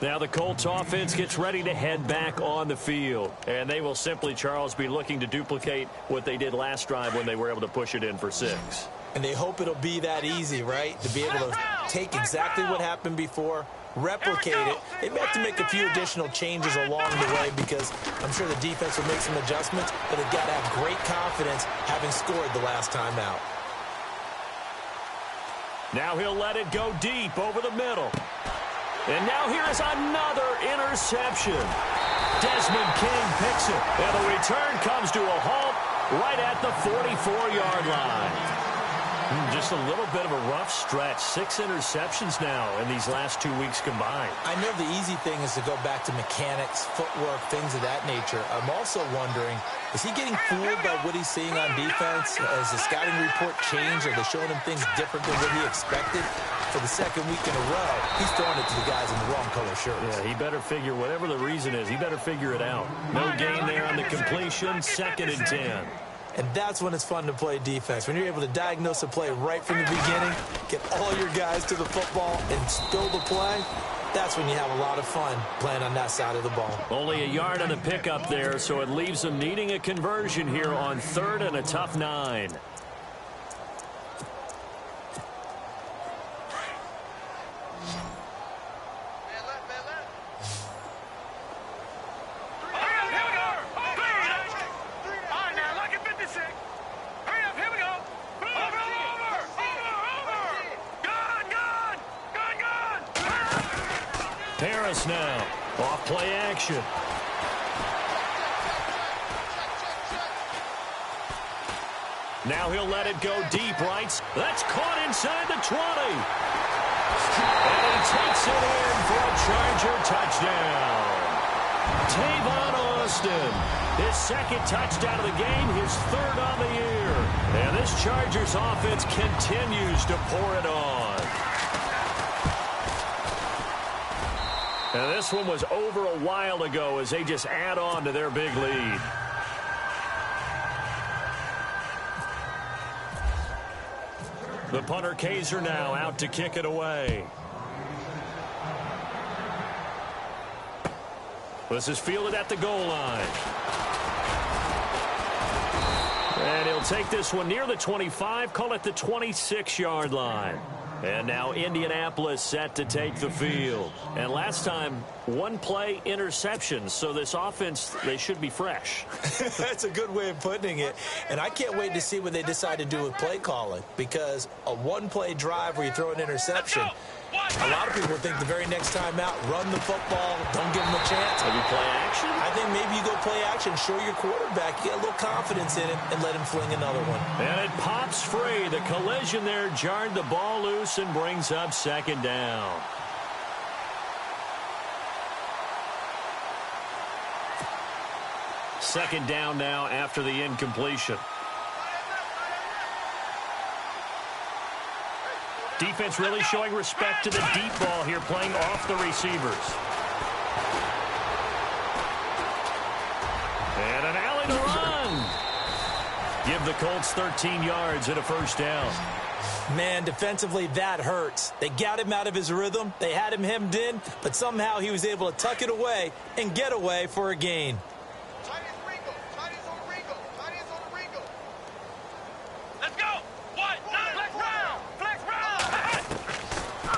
Now the Colts offense gets ready to head back on the field. And they will simply, Charles, be looking to duplicate what they did last drive when they were able to push it in for 6. And they hope it'll be that easy, right? To be able to take exactly what happened before, replicate it. They may have to make a few additional changes along the way because I'm sure the defense will make some adjustments, but they've got to have great confidence having scored the last time out. Now he'll let it go deep over the middle. And now here is another interception. Desmond King picks it. And the return comes to a halt right at the 44-yard line. Just a little bit of a rough stretch. 6 interceptions now in these last 2 weeks combined. I know the easy thing is to go back to mechanics, footwork, things of that nature. I'm also wondering, is he getting fooled by what he's seeing on defense? Has the scouting report changed? Are they showing him things different than what he expected? For the second week in a row, he's throwing it to the guys in the wrong color shirts. Yeah, he better figure, whatever the reason is, he better figure it out. No gain there on the completion, 2nd and 10. And that's when it's fun to play defense. When you're able to diagnose a play right from the beginning, get all your guys to the football and spill the play, that's when you have a lot of fun playing on that side of the ball. Only a yard on the pickup there, so it leaves them needing a conversion here on 3rd and a tough 9. Harris now, off play action. Now he'll let it go deep, right? That's caught inside the 20. And he takes it in for a Charger touchdown. Tavon Austin, his 2nd touchdown of the game, his 3rd on the year. And this Chargers offense continues to pour it on. And this one was over a while ago as they just add on to their big lead. The punter Kaiser now out to kick it away. This is fielded at the goal line. And he'll take this one near the 25, call it the 26-yard line. And now Indianapolis set to take the field. And last time, 1 play interception. So this offense, they should be fresh. That's a good way of putting it. And I can't wait to see what they decide to do with play calling. Because a 1-play drive where you throw an interception, a lot of people think the very next time out, run the football, don't give them a chance. Maybe play action? I think maybe you go play action, show your quarterback, you get a little confidence in him, and let him fling another one. And it pops free. The collision there jarred the ball loose and brings up 2nd down. Second down now after the incompletion. Defense really showing respect to the deep ball here, playing off the receivers. And an alley to run. Give the Colts 13 yards and a 1st down. Man, defensively, that hurts. They got him out of his rhythm. They had him hemmed in, but somehow he was able to tuck it away and get away for a gain.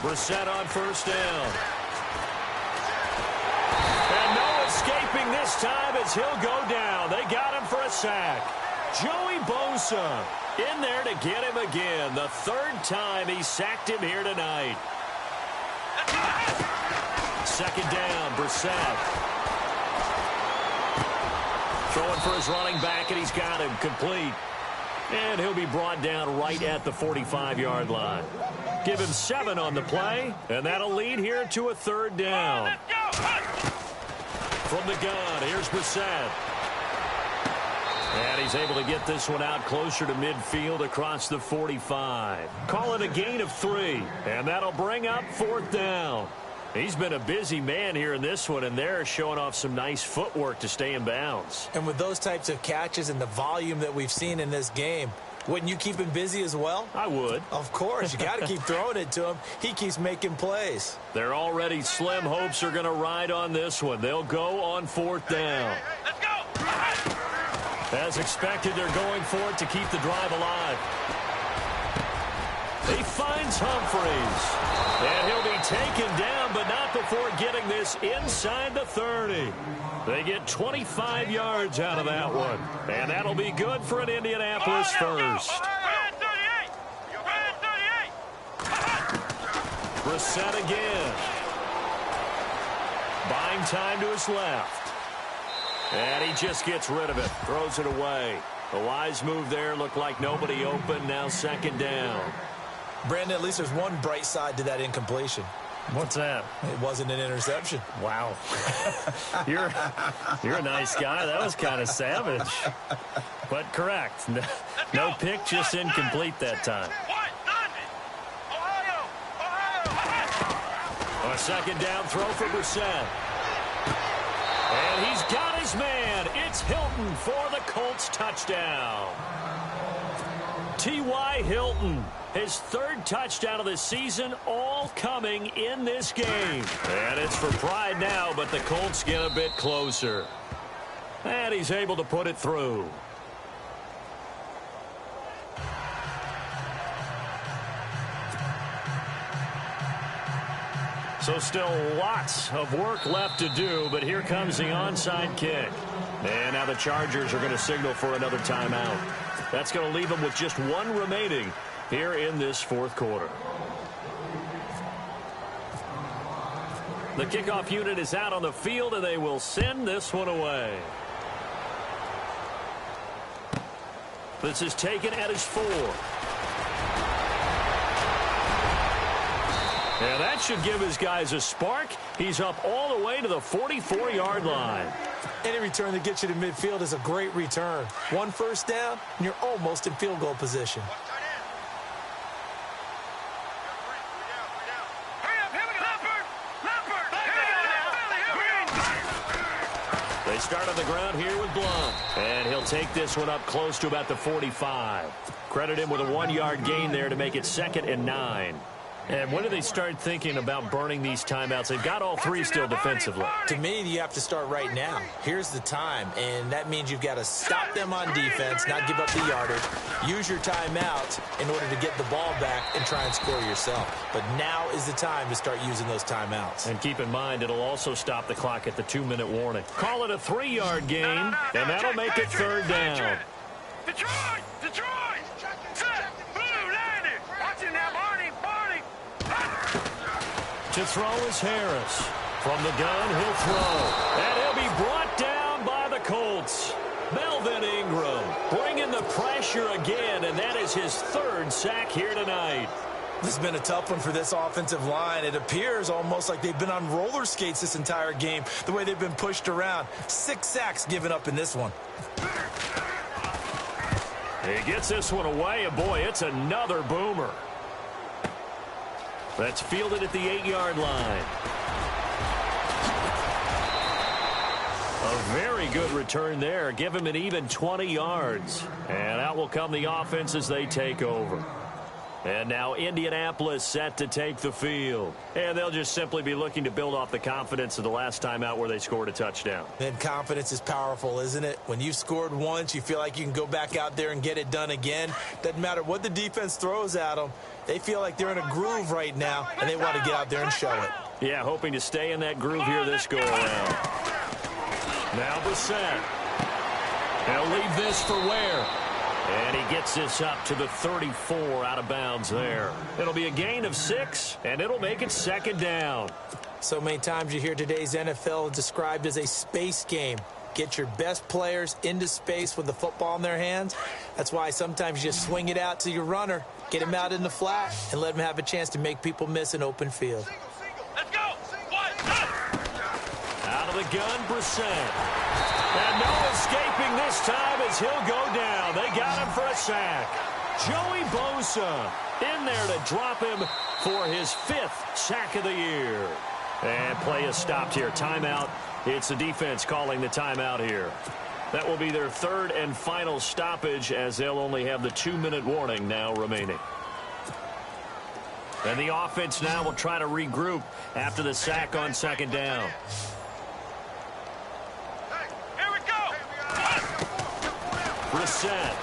Brissett on 1st down. And no escaping this time as he'll go down. They got him for a sack. Joey Bosa in there to get him again. The 3rd time he sacked him here tonight. 2nd down, Brissett. Throwing for his running back, and he's got him complete. And he'll be brought down right at the 45-yard line. Give him 7 on the play, and that'll lead here to a 3rd down. From the gun, here's Brissett. And he's able to get this one out closer to midfield across the 45. Call it a gain of 3, and that'll bring up 4th down. He's been a busy man here in this one, and they're showing off some nice footwork to stay in bounds. And with those types of catches and the volume that we've seen in this game, wouldn't you keep him busy as well? I would. Of course. You got to keep throwing it to him. He keeps making plays. Their already slim hopes are going to ride on this one. They'll go on 4th down. Let's go. As expected, they're going for it to keep the drive alive. He finds Humphries. And he'll be taken down, but not before getting this inside the 30. They get 25 yards out of that one. And that'll be good for an Indianapolis first. Brissett again. Buying time to his left. And he just gets rid of it. Throws it away. The wise move there. Looked like nobody open. Now 2nd down. Brandon, at least there's one bright side to that incompletion. What's that? It wasn't an interception. Wow. You're a nice guy. That was kind of savage. But correct. No pick, just incomplete that time. A 2nd down throw for Brissett. And he's got his man. It's Hilton for the Colts touchdown. T.Y. Hilton, his 3rd touchdown of the season, all coming in this game. And it's for pride now, but the Colts get a bit closer. And he's able to put it through. So still lots of work left to do, but here comes the onside kick. And now the Chargers are going to signal for another timeout. That's going to leave them with just 1 remaining here in this 4th quarter. The kickoff unit is out on the field, and they will send this one away. This is taken at his 4. And that should give his guys a spark. He's up all the way to the 44-yard line. Any return that gets you to midfield is a great return. 1 first down, and you're almost in field goal position. They start on the ground here with Blount. And he'll take this one up close to about the 45. Credit him with a 1-yard gain there to make it 2nd and 9. And when do they start thinking about burning these timeouts? They've got all 3 still defensively. To me, you have to start right now. Here's the time, and that means you've got to stop them on defense, not give up the yardage, use your timeout in order to get the ball back and try and score yourself. But now is the time to start using those timeouts. And keep in mind, it'll also stop the clock at the 2-minute warning. Call it a 3-yard gain, and that'll make it 3rd down. Detroit! Detroit! Set! Blue landed! Watch him now, Barney! To throw is Harris. From the gun, he'll throw. And he'll be brought down by the Colts. Melvin Ingram bringing the pressure again, and that is his 3rd sack here tonight. This has been a tough one for this offensive line. It appears almost like they've been on roller skates this entire game, the way they've been pushed around. 6 sacks given up in this one. He gets this one away, and boy, it's another boomer. That's fielded at the 8-yard line. A very good return there. Give him an even 20 yards. And out will come the offense as they take over. And now Indianapolis set to take the field. And they'll just simply be looking to build off the confidence of the last time out where they scored a touchdown. And confidence is powerful, isn't it? When you've scored once, you feel like you can go back out there and get it done again. Doesn't matter what the defense throws at them. They feel like they're in a groove right now, and they want to get out there and show it. Yeah, hoping to stay in that groove here this go-around. Now Brissett. He'll leave this for Ware. And he gets this up to the 34 out of bounds there. It'll be a gain of 6, and it'll make it 2nd down. So many times you hear today's NFL described as a space game. Get your best players into space with the football in their hands. That's why sometimes you just swing it out to your runner, get him out in the flat, and let him have a chance to make people miss an open field. Let's go! Out of the gun, Brissett. And no escaping this time as he'll go down. They got him for a sack. Joey Bosa in there to drop him for his 5th sack of the year. And play is stopped here. Timeout. It's the defense calling the timeout here. That will be their 3rd and final stoppage, as they'll only have the 2-minute warning now remaining. And the offense now will try to regroup after the sack on 2nd down. Here we go. Reset.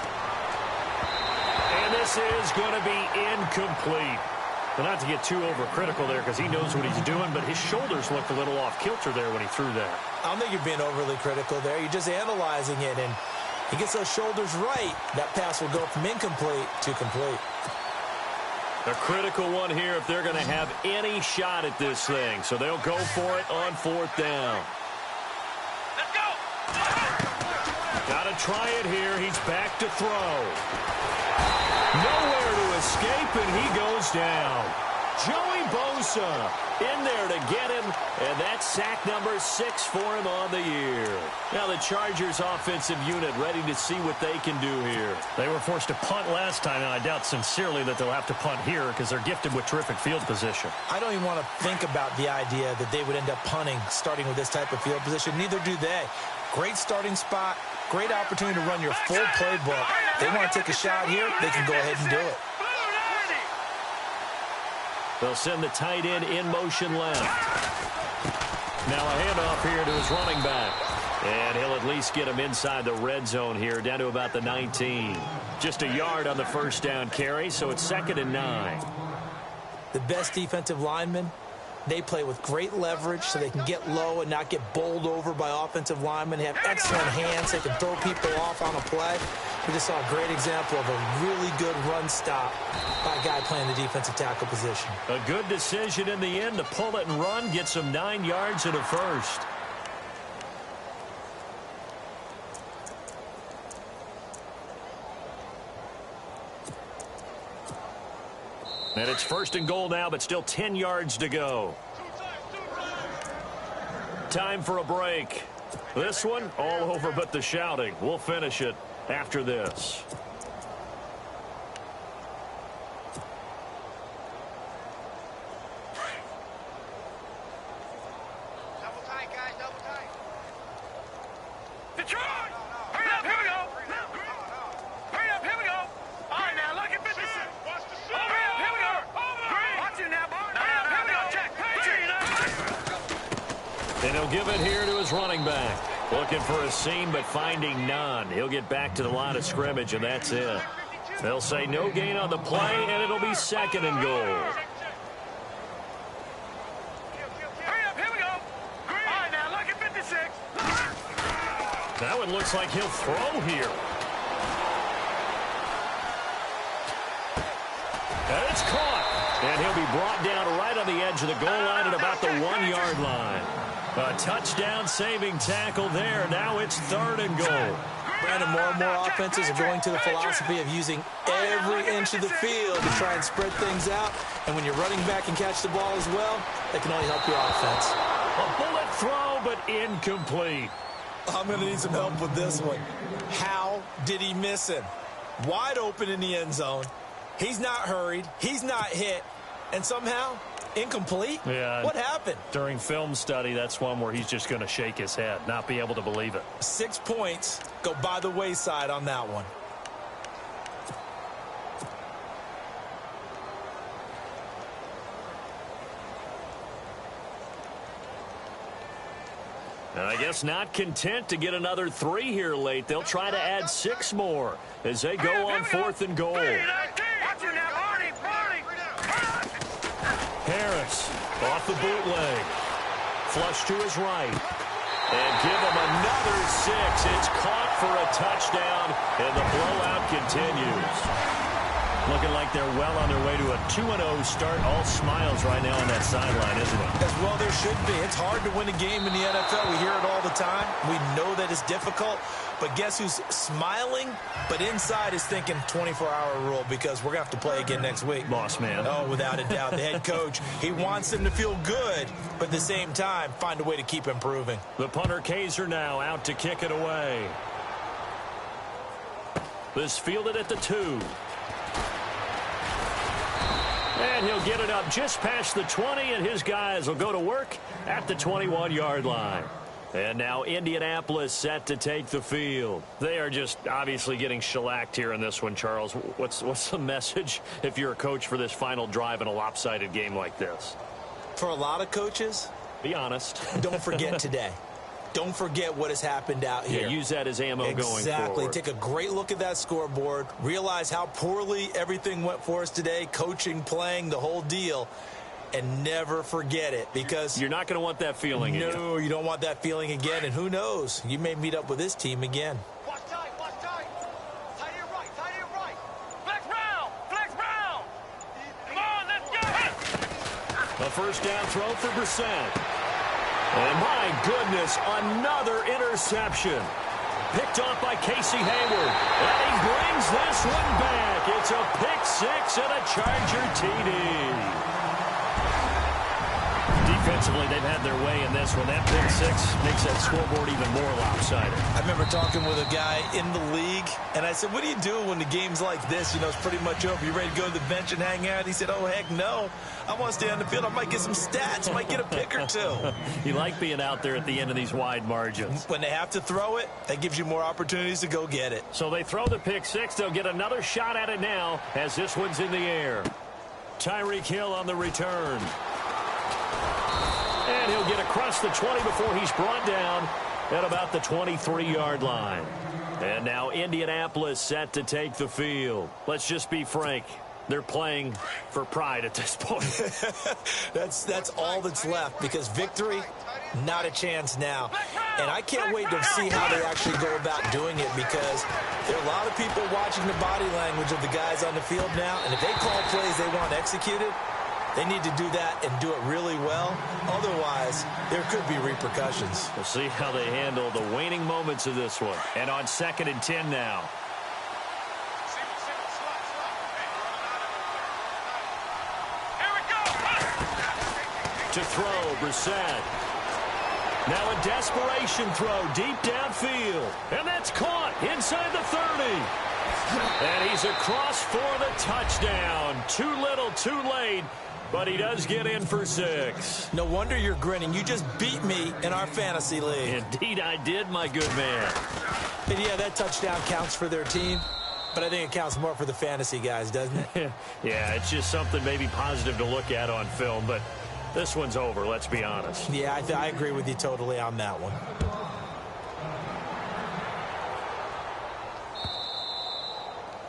And this is going to be incomplete. Well, not to get too overcritical there because he knows what he's doing, but his shoulders looked a little off kilter there when he threw that. I don't think you're being overly critical there. You're just analyzing it, and he gets those shoulders right. That pass will go from incomplete to complete. A critical one here if they're going to have any shot at this thing. So they'll go for it on 4th down. Let's go. Got to try it here. He's back to throw. Nowhere to escape, and he goes down. Joey Bosa in there to get him, and that's sack number 6 for him on the year. Now the Chargers offensive unit ready to see what they can do here. They were forced to punt last time, and I doubt sincerely that they'll have to punt here because they're gifted with terrific field position. I don't even want to think about the idea that they would end up punting starting with this type of field position. Neither do they. Great starting spot, great opportunity to run your full playbook. They want to take a shot here, they can go ahead and do it. They'll send the tight end in motion left. Now a handoff here to his running back. And he'll at least get him inside the red zone here, down to about the 19. Just a yard on the 1st down carry, so it's 2nd and 9. The best defensive linemen, they play with great leverage so they can get low and not get bowled over by offensive linemen. They have excellent hands. They can throw people off on a play. We just saw a great example of a really good run stop by a guy playing the defensive tackle position. A good decision in the end to pull it and run, gets him 9 yards and a first. And it's 1st and goal now, but still 10 yards to go. Time for a break. This one, all over but the shouting. We'll finish it after this. Double tight, guys, double tight. Detroit! Hurry up, here we go. Hurry up, here we go. All right, now, look at 56. Hurry up, here we go. Watch it now, boy. Hurry up, here we go. Check. And he'll give it here to his running back. Looking for a seam, but finding none. He'll get back to the line of scrimmage, and that's it. They'll say no gain on the play, and it'll be 2nd and goal. Hurry up, here we go. All right, now, look at 56. That one looks like he'll throw here. And it's caught. And he'll be brought down right on the edge of the goal line at about the 1-yard line. A touchdown-saving tackle there. Now it's 3rd and goal. Brandon, more and more offenses are going to the philosophy of using every inch of the field to try and spread things out. And when you're running back and catch the ball as well, that can only help your offense. A bullet throw, but incomplete. I'm going to need some help with this one. How did he miss him? Wide open in the end zone. He's not hurried. He's not hit. And somehow, incomplete? Yeah. What happened? During film study, that's one where he's just going to shake his head, not be able to believe it. 6 points go by the wayside on that one. And I guess not content to get another 3 here late. They'll try to add 6 more as they go on 4th and goal. Harris off the bootleg. Flush to his right. And give him another 6. It's caught for a touchdown, and the blowout continues. Looking like they're well on their way to a 2-0 start. All smiles right now on that sideline, isn't it? As well there should be. It's hard to win a game in the NFL. We hear it all the time. We know that it's difficult. But guess who's smiling? But inside is thinking 24-hour rule because we're going to have to play again next week. Boss man. Oh, without a doubt. The head coach, he wants them to feel good, but at the same time, find a way to keep improving. The punter Kaiser now out to kick it away. This fielded at the 2. And he'll get it up just past the 20, and his guys will go to work at the 21-yard line. And now Indianapolis set to take the field. They are just obviously getting shellacked here in this one, Charles. What's the message if you're a coach for this final drive in a lopsided game like this? For a lot of coaches, be honest. Don't forget today. Don't forget what has happened out here. Yeah, use that as ammo going forward. Exactly. Take a great look at that scoreboard. Realize how poorly everything went for us today. Coaching, playing, the whole deal. And never forget it, because you're not going to want that feeling again. No, you don't want that feeling again. And who knows? You may meet up with this team again. Watch tight, watch tight. Tight here right, tight here right. Flex round, flex round. Come on, let's go. A first down throw for Brissett. And my goodness, another interception. Picked off by Casey Hayward. And he brings this one back. It's a pick six and a Charger TD. Defensively, they've had their way in this one. That pick six makes that scoreboard even more lopsided. I remember talking with a guy in the league, and I said, what do you do when the game's like this? You know, it's pretty much over. You ready to go to the bench and hang out? He said, oh, heck no. I want to stay on the field. I might get some stats. I might get a pick or two. You like being out there at the end of these wide margins. When they have to throw it, that gives you more opportunities to go get it. So they throw the pick six. They'll get another shot at it now as this one's in the air. Tyreek Hill on the return. And he'll get across the 20 before he's brought down at about the 23-yard line. And now Indianapolis set to take the field. Let's just be frank. They're playing for pride at this point. That's all that's left, because victory, not a chance now. And I can't wait to see how they actually go about doing it, because there are a lot of people watching the body language of the guys on the field now. And if they call plays they want executed, they need to do that and do it really well. Otherwise, there could be repercussions. We'll see how they handle the waning moments of this one. And on 2nd and 10 now. Here we go. To throw, Brissett. Now a desperation throw deep downfield. And that's caught inside the 30. And he's across for the touchdown. Too little, too late. But he does get in for 6. No wonder you're grinning. You just beat me in our fantasy league. Indeed I did, my good man. And yeah, that touchdown counts for their team, but I think it counts more for the fantasy guys, doesn't it? Yeah, it's just something maybe positive to look at on film, but this one's over, let's be honest. Yeah, I agree with you totally on that one.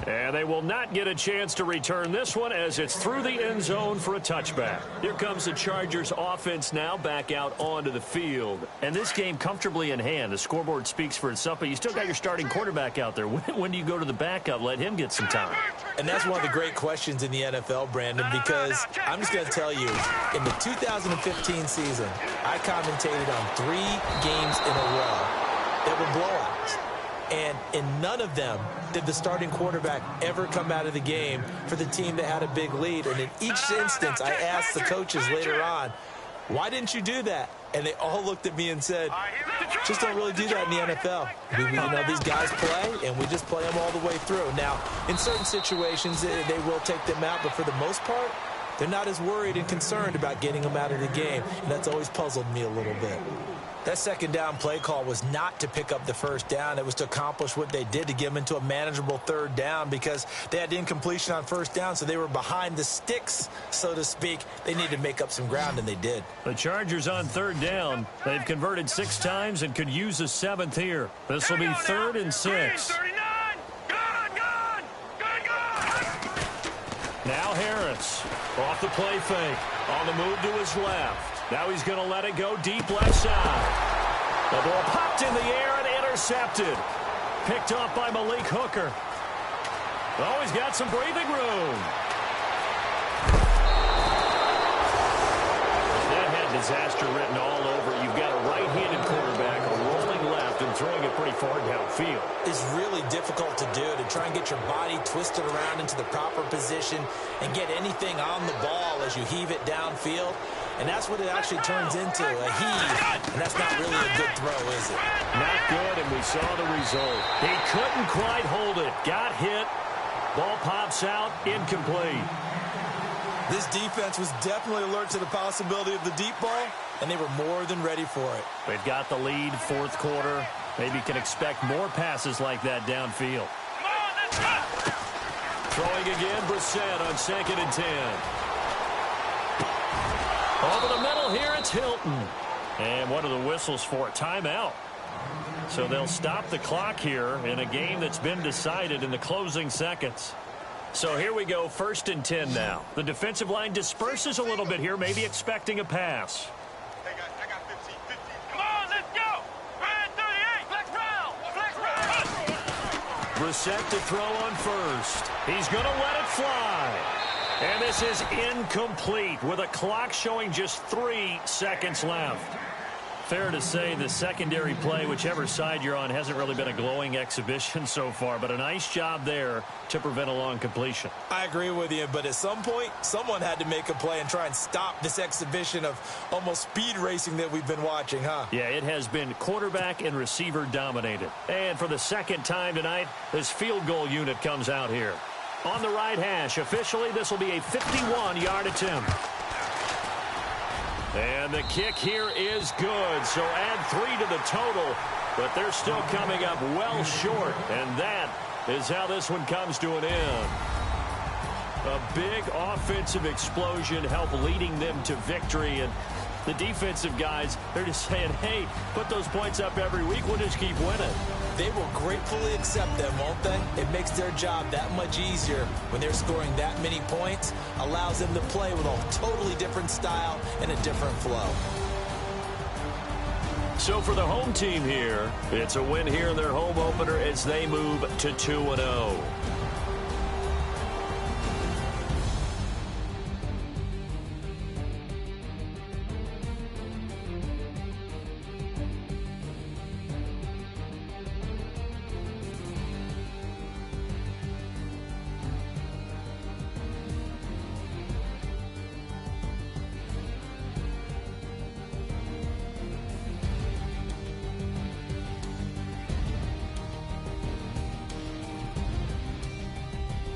And they will not get a chance to return this one as it's through the end zone for a touchback. Here comes the Chargers offense now back out onto the field. And this game comfortably in hand. The scoreboard speaks for itself, but you still got your starting quarterback out there. When do you go to the backup? Let him get some time. And that's one of the great questions in the NFL, Brandon, because I'm just going to tell you, in the 2015 season, I commentated on 3 games in a row that were blowouts. And in none of them did the starting quarterback ever come out of the game for the team that had a big lead. And in each instance, I asked the coaches later on, why didn't you do that? And they all looked at me and said, just don't really do that in the NFL. You know, these guys play, and we just play them all the way through. Now, in certain situations, they will take them out, but for the most part, they're not as worried and concerned about getting them out of the game. And that's always puzzled me a little bit. That second down play call was not to pick up the first down. It was to accomplish what they did, to get them into a manageable 3rd down, because they had incompletion on 1st down, so they were behind the sticks, so to speak. They needed to make up some ground, and they did. The Chargers on 3rd down. They've converted 6 times and could use a 7th here. This will be 3rd and 6. Now Harris off the play fake. On the move to his left. Now he's going to let it go deep left side. The ball popped in the air and intercepted. Picked off by Malik Hooker. Oh, he's got some breathing room. That had disaster written all over. You've got a right-handed quarterback, a rolling left, and throwing it pretty far downfield. It's really difficult to do, to try and get your body twisted around into the proper position and get anything on the ball as you heave it downfield. and that's what it actually turns into, a heave, and that's not really a good throw, is it? Not good, and we saw the result. He couldn't quite hold it. Got hit. Ball pops out, incomplete. This defense was definitely alert to the possibility of the deep ball, and they were more than ready for it. They've got the lead, fourth quarter. Maybe can expect more passes like that downfield. Throwing again, Brissett on 2nd and 10. Over the middle here, it's Hilton. And what are the whistles for? Timeout. So they'll stop the clock here in a game that's been decided in the closing seconds. So here we go, 1st and 10 now. The defensive line disperses a little bit here, maybe expecting a pass. Hey guys, I got 15. Come on, let's go! Ryan 38, flex route! Brissett to throw on 1st. He's going to let it fly. And this is incomplete with a clock showing just 3 seconds left. Fair to say the secondary play, whichever side you're on, hasn't really been a glowing exhibition so far, but a nice job there to prevent a long completion. I agree with you, but at some point, someone had to make a play and try and stop this exhibition of almost speed racing that we've been watching, huh? Yeah, it has been quarterback and receiver dominated. And for the second time tonight, this field goal unit comes out here. On the right hash, officially, this will be a 51-yard attempt. And the kick here is good, so add 3 to the total, but they're still coming up well short, and that is how this one comes to an end. A big offensive explosion helped leading them to victory, and the defensive guys, they're just saying, hey, put those points up every week, we'll just keep winning. They will gratefully accept them, won't they? It makes their job that much easier when they're scoring that many points, allows them to play with a totally different style and a different flow. So for the home team here, it's a win here in their home opener as they move to 2-0.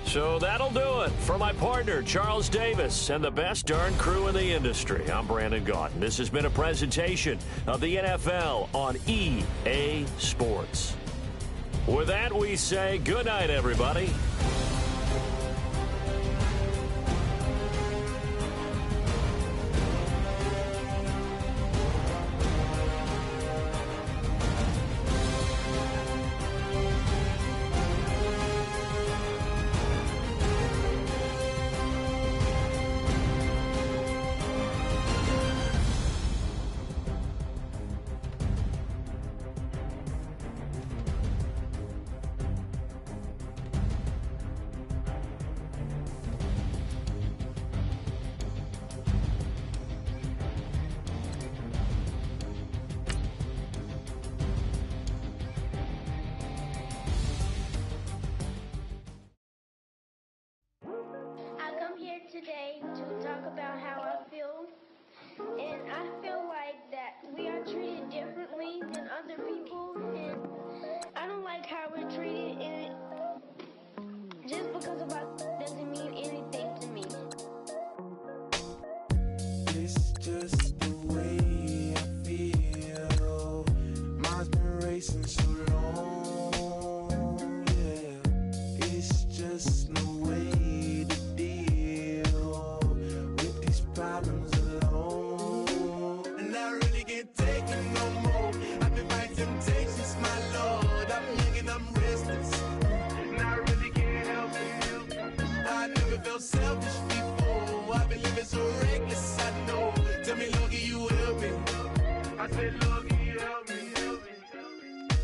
So that'll do it for my partner, Charles Davis, and the best darn crew in the industry. I'm Brandon Gaudin. This has been a presentation of the NFL on EA Sports. With that, we say good night, everybody. Today to talk about how I feel, and I feel like that we are treated differently than other people, and I don't like how we're treated, and just because of us doesn't mean anything to me. It's just the way I feel. Mine's been racing so long, yeah. It's just no way to problems alone, and I really can't take it no more. I've been fighting temptations, my Lord. I'm young and I'm restless, and I really can't help it. I never felt selfish before. I've been living so reckless, I know. Tell me, Lord, can you help me? I said, Lord, can you help me?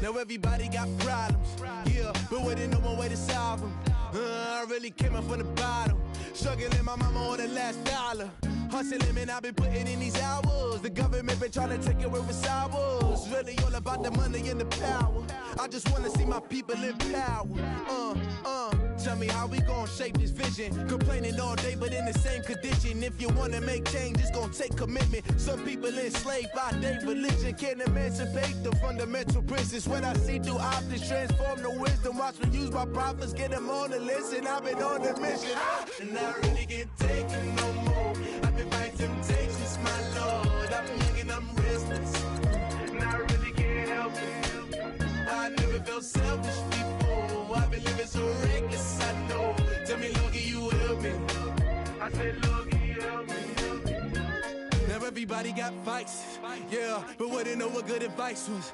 Now everybody got problems, yeah, but waiting no one way to solve them. I really came up from the bottom, struggling my mama on the last dollar. Hustling, man, I've been putting in these hours. The government been trying to take away what's ours. It's really all about the money and the power. I just want to see my people in power. Tell me how we gon' gonna shape this vision. Complaining all day, but in the same condition. If you wanna make change, it's gonna take commitment. Some people enslaved by their religion can't emancipate the fundamental principles. What I see through optics transform the wisdom. Watch me use my prophets, get them on the list, and I've been on the mission. And I really can't take it no more. I've been fighting temptations, my Lord. I'm young and I'm restless, and I really can't help it. I never felt selfish before. I've been living so reckless, I know. Tell me, Lord, can you help me? I said, Lord, can you help me? Now everybody got fights, yeah, but wouldn't know what good advice was.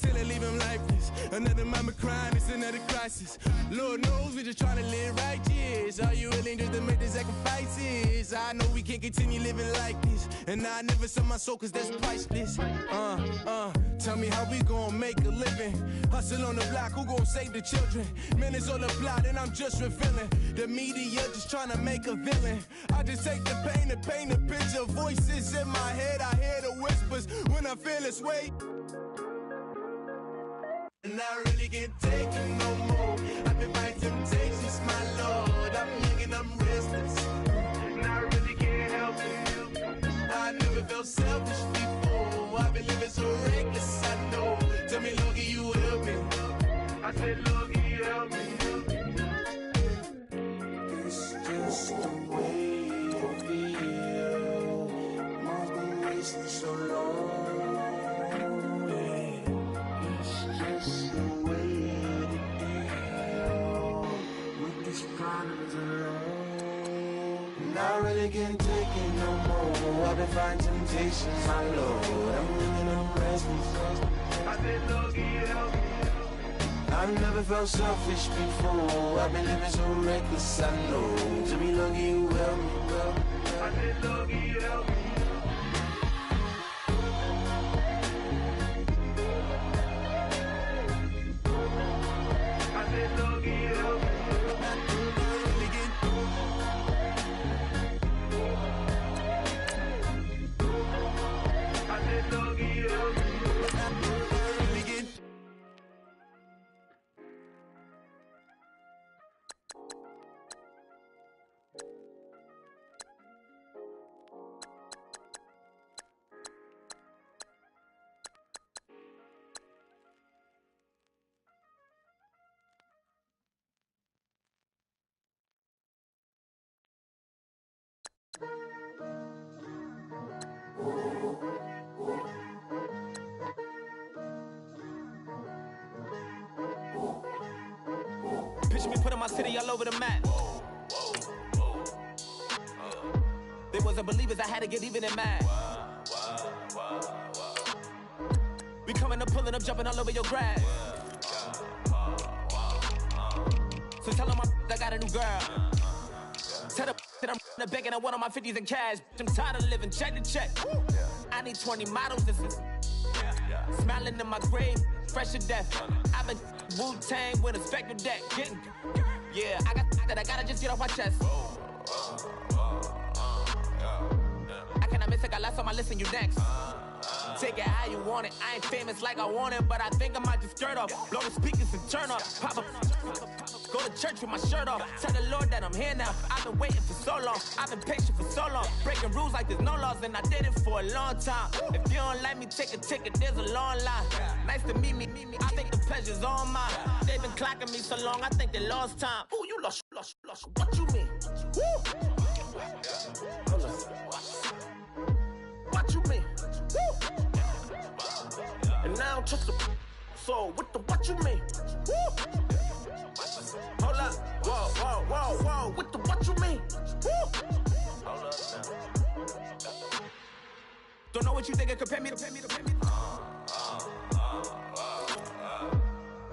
Till they leave him lifeless. Another mama crying, it's another crisis. Lord knows we just trying to live righteous. Are you willing just to make the sacrifices? I know we can't continue living like this, and I never sell my soul cause that's priceless. Tell me how we gon' make a living. Hustle on the block, who gon' save the children? Minutes on the plot and I'm just revealing. The media just trying to make a villain. I just take the pain and paint a picture. Voices in my head, I hear the whispers when I feel this way. And I really can't take it no more. I've been fighting temptations, my Lord. I'm young and I'm restless, and I really can't help it. I never felt selfish before. I've been living so reckless, I know. Tell me, Lord, can you help me? I said, Lord, can you help me? It's just the way it feels. Mom's been wasting so long. It's just the way it deals with these problems alone. And I really can't take it no more. I've been fighting temptations, my Lord. I'm living on restless. I said, Lord, can you help me? I've never felt selfish before. I've been living so reckless, I know. To be lucky you help me, well. I said, Lord, can you help me? I said, Lord, can you help me? I said, Lord, can you help me? Picture me putting my city all over the map. They wasn't believers, I had to get even in mad. We coming up, pulling up, jumping all over your grass. So tell them I got a new girl. Tell them that I'm the bank and I want on my 50s in cash. I'm tired of living check to check. I need 20 models, this is smiling in my grave, fresh to death. I've been Wu-Tang with a spectral deck. Getting, yeah, I gotta just get off my chest. I cannot miss it, got last on my list and you next. Take it how you want it. I ain't famous like I want it, but I think I might just skirt off. Blow the speakers and turn up. Pop up. Go to church with my shirt off. Tell the Lord that I'm here now. I've been waiting for so long. I've been patient for so long. Breaking rules like there's no laws, and I did it for a long time. If you don't like me, take a ticket. There's a long line. Nice to meet me. I think the pleasure's all mine. They've been clocking me so long, I think they lost time. Ooh, you lost. What you mean? Woo! What you mean? Woo! And now I don't trust the so what the what you mean? Woo! Hold up, whoa, what the what you mean? Woo! Hold up now. Don't know what you think it compare me to.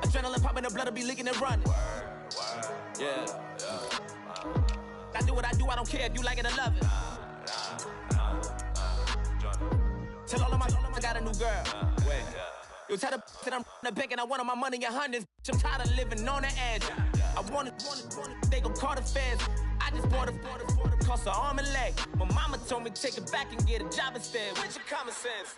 Adrenaline popping, the blood will be leaking and running. Yeah. I do what I do, I don't care if you like it or love it. Tell all of my I got a new girl. Wait. Yo, tell the that I'm the bank and I want my money in hundreds. I'm tired of living on the edge. I want it, they gon' call the feds. I just bought a cost an arm and leg. My mama told me take it back and get a job instead. Where's your common sense?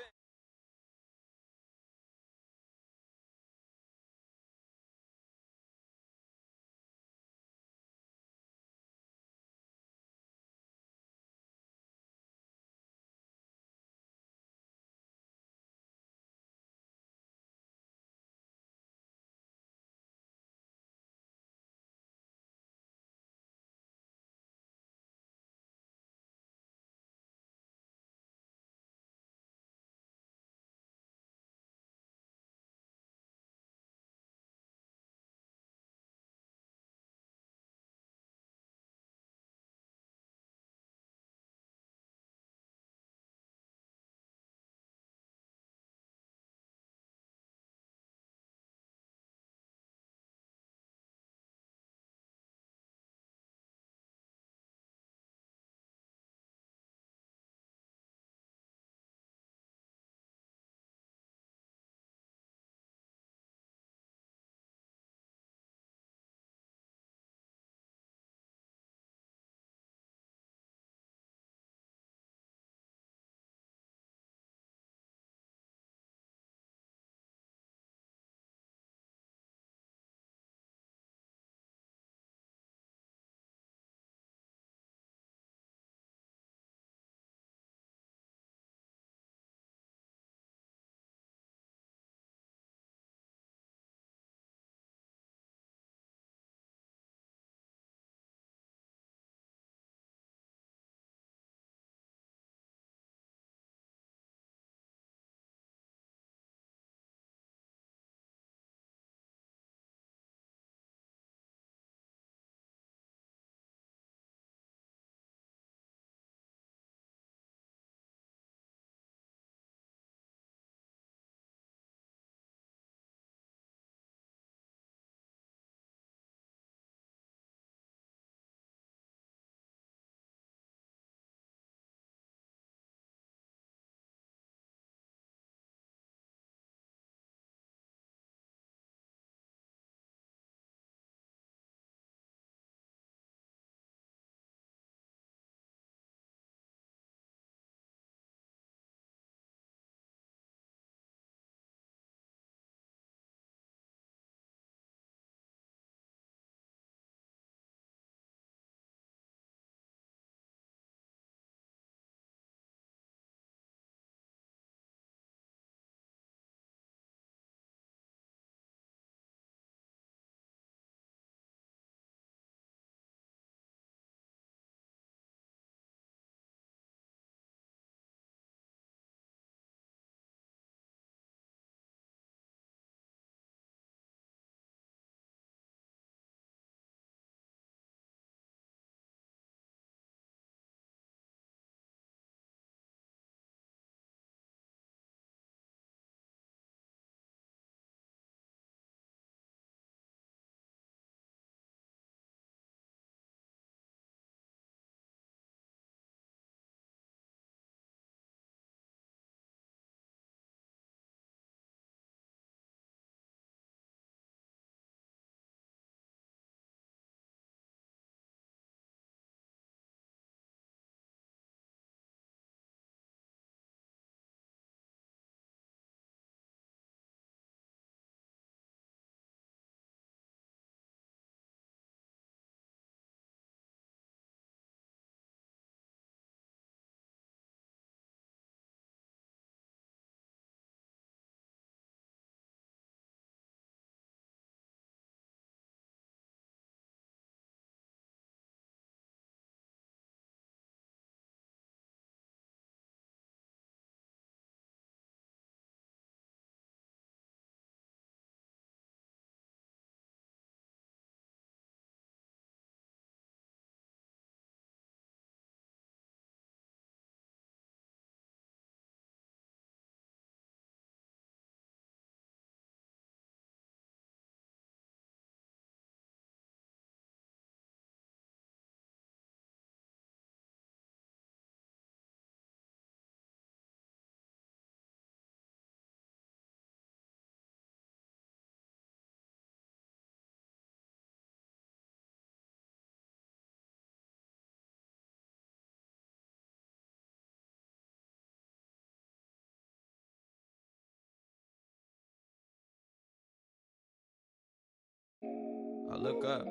look up.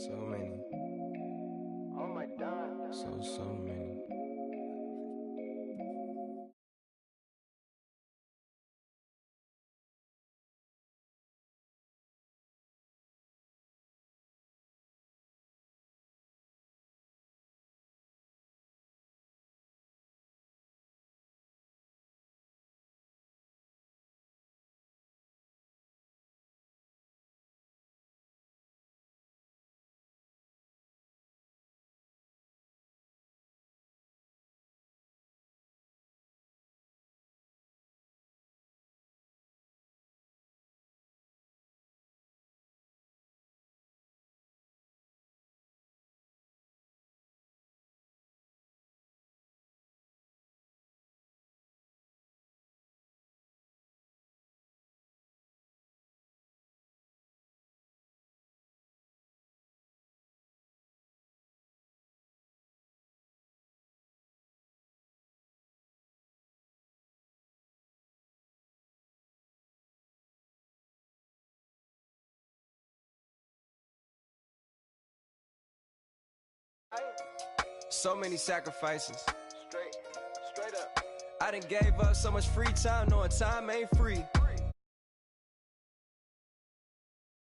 So many. Oh my God. So many. So many sacrifices. Straight up. I done gave up so much free time, knowing time ain't free.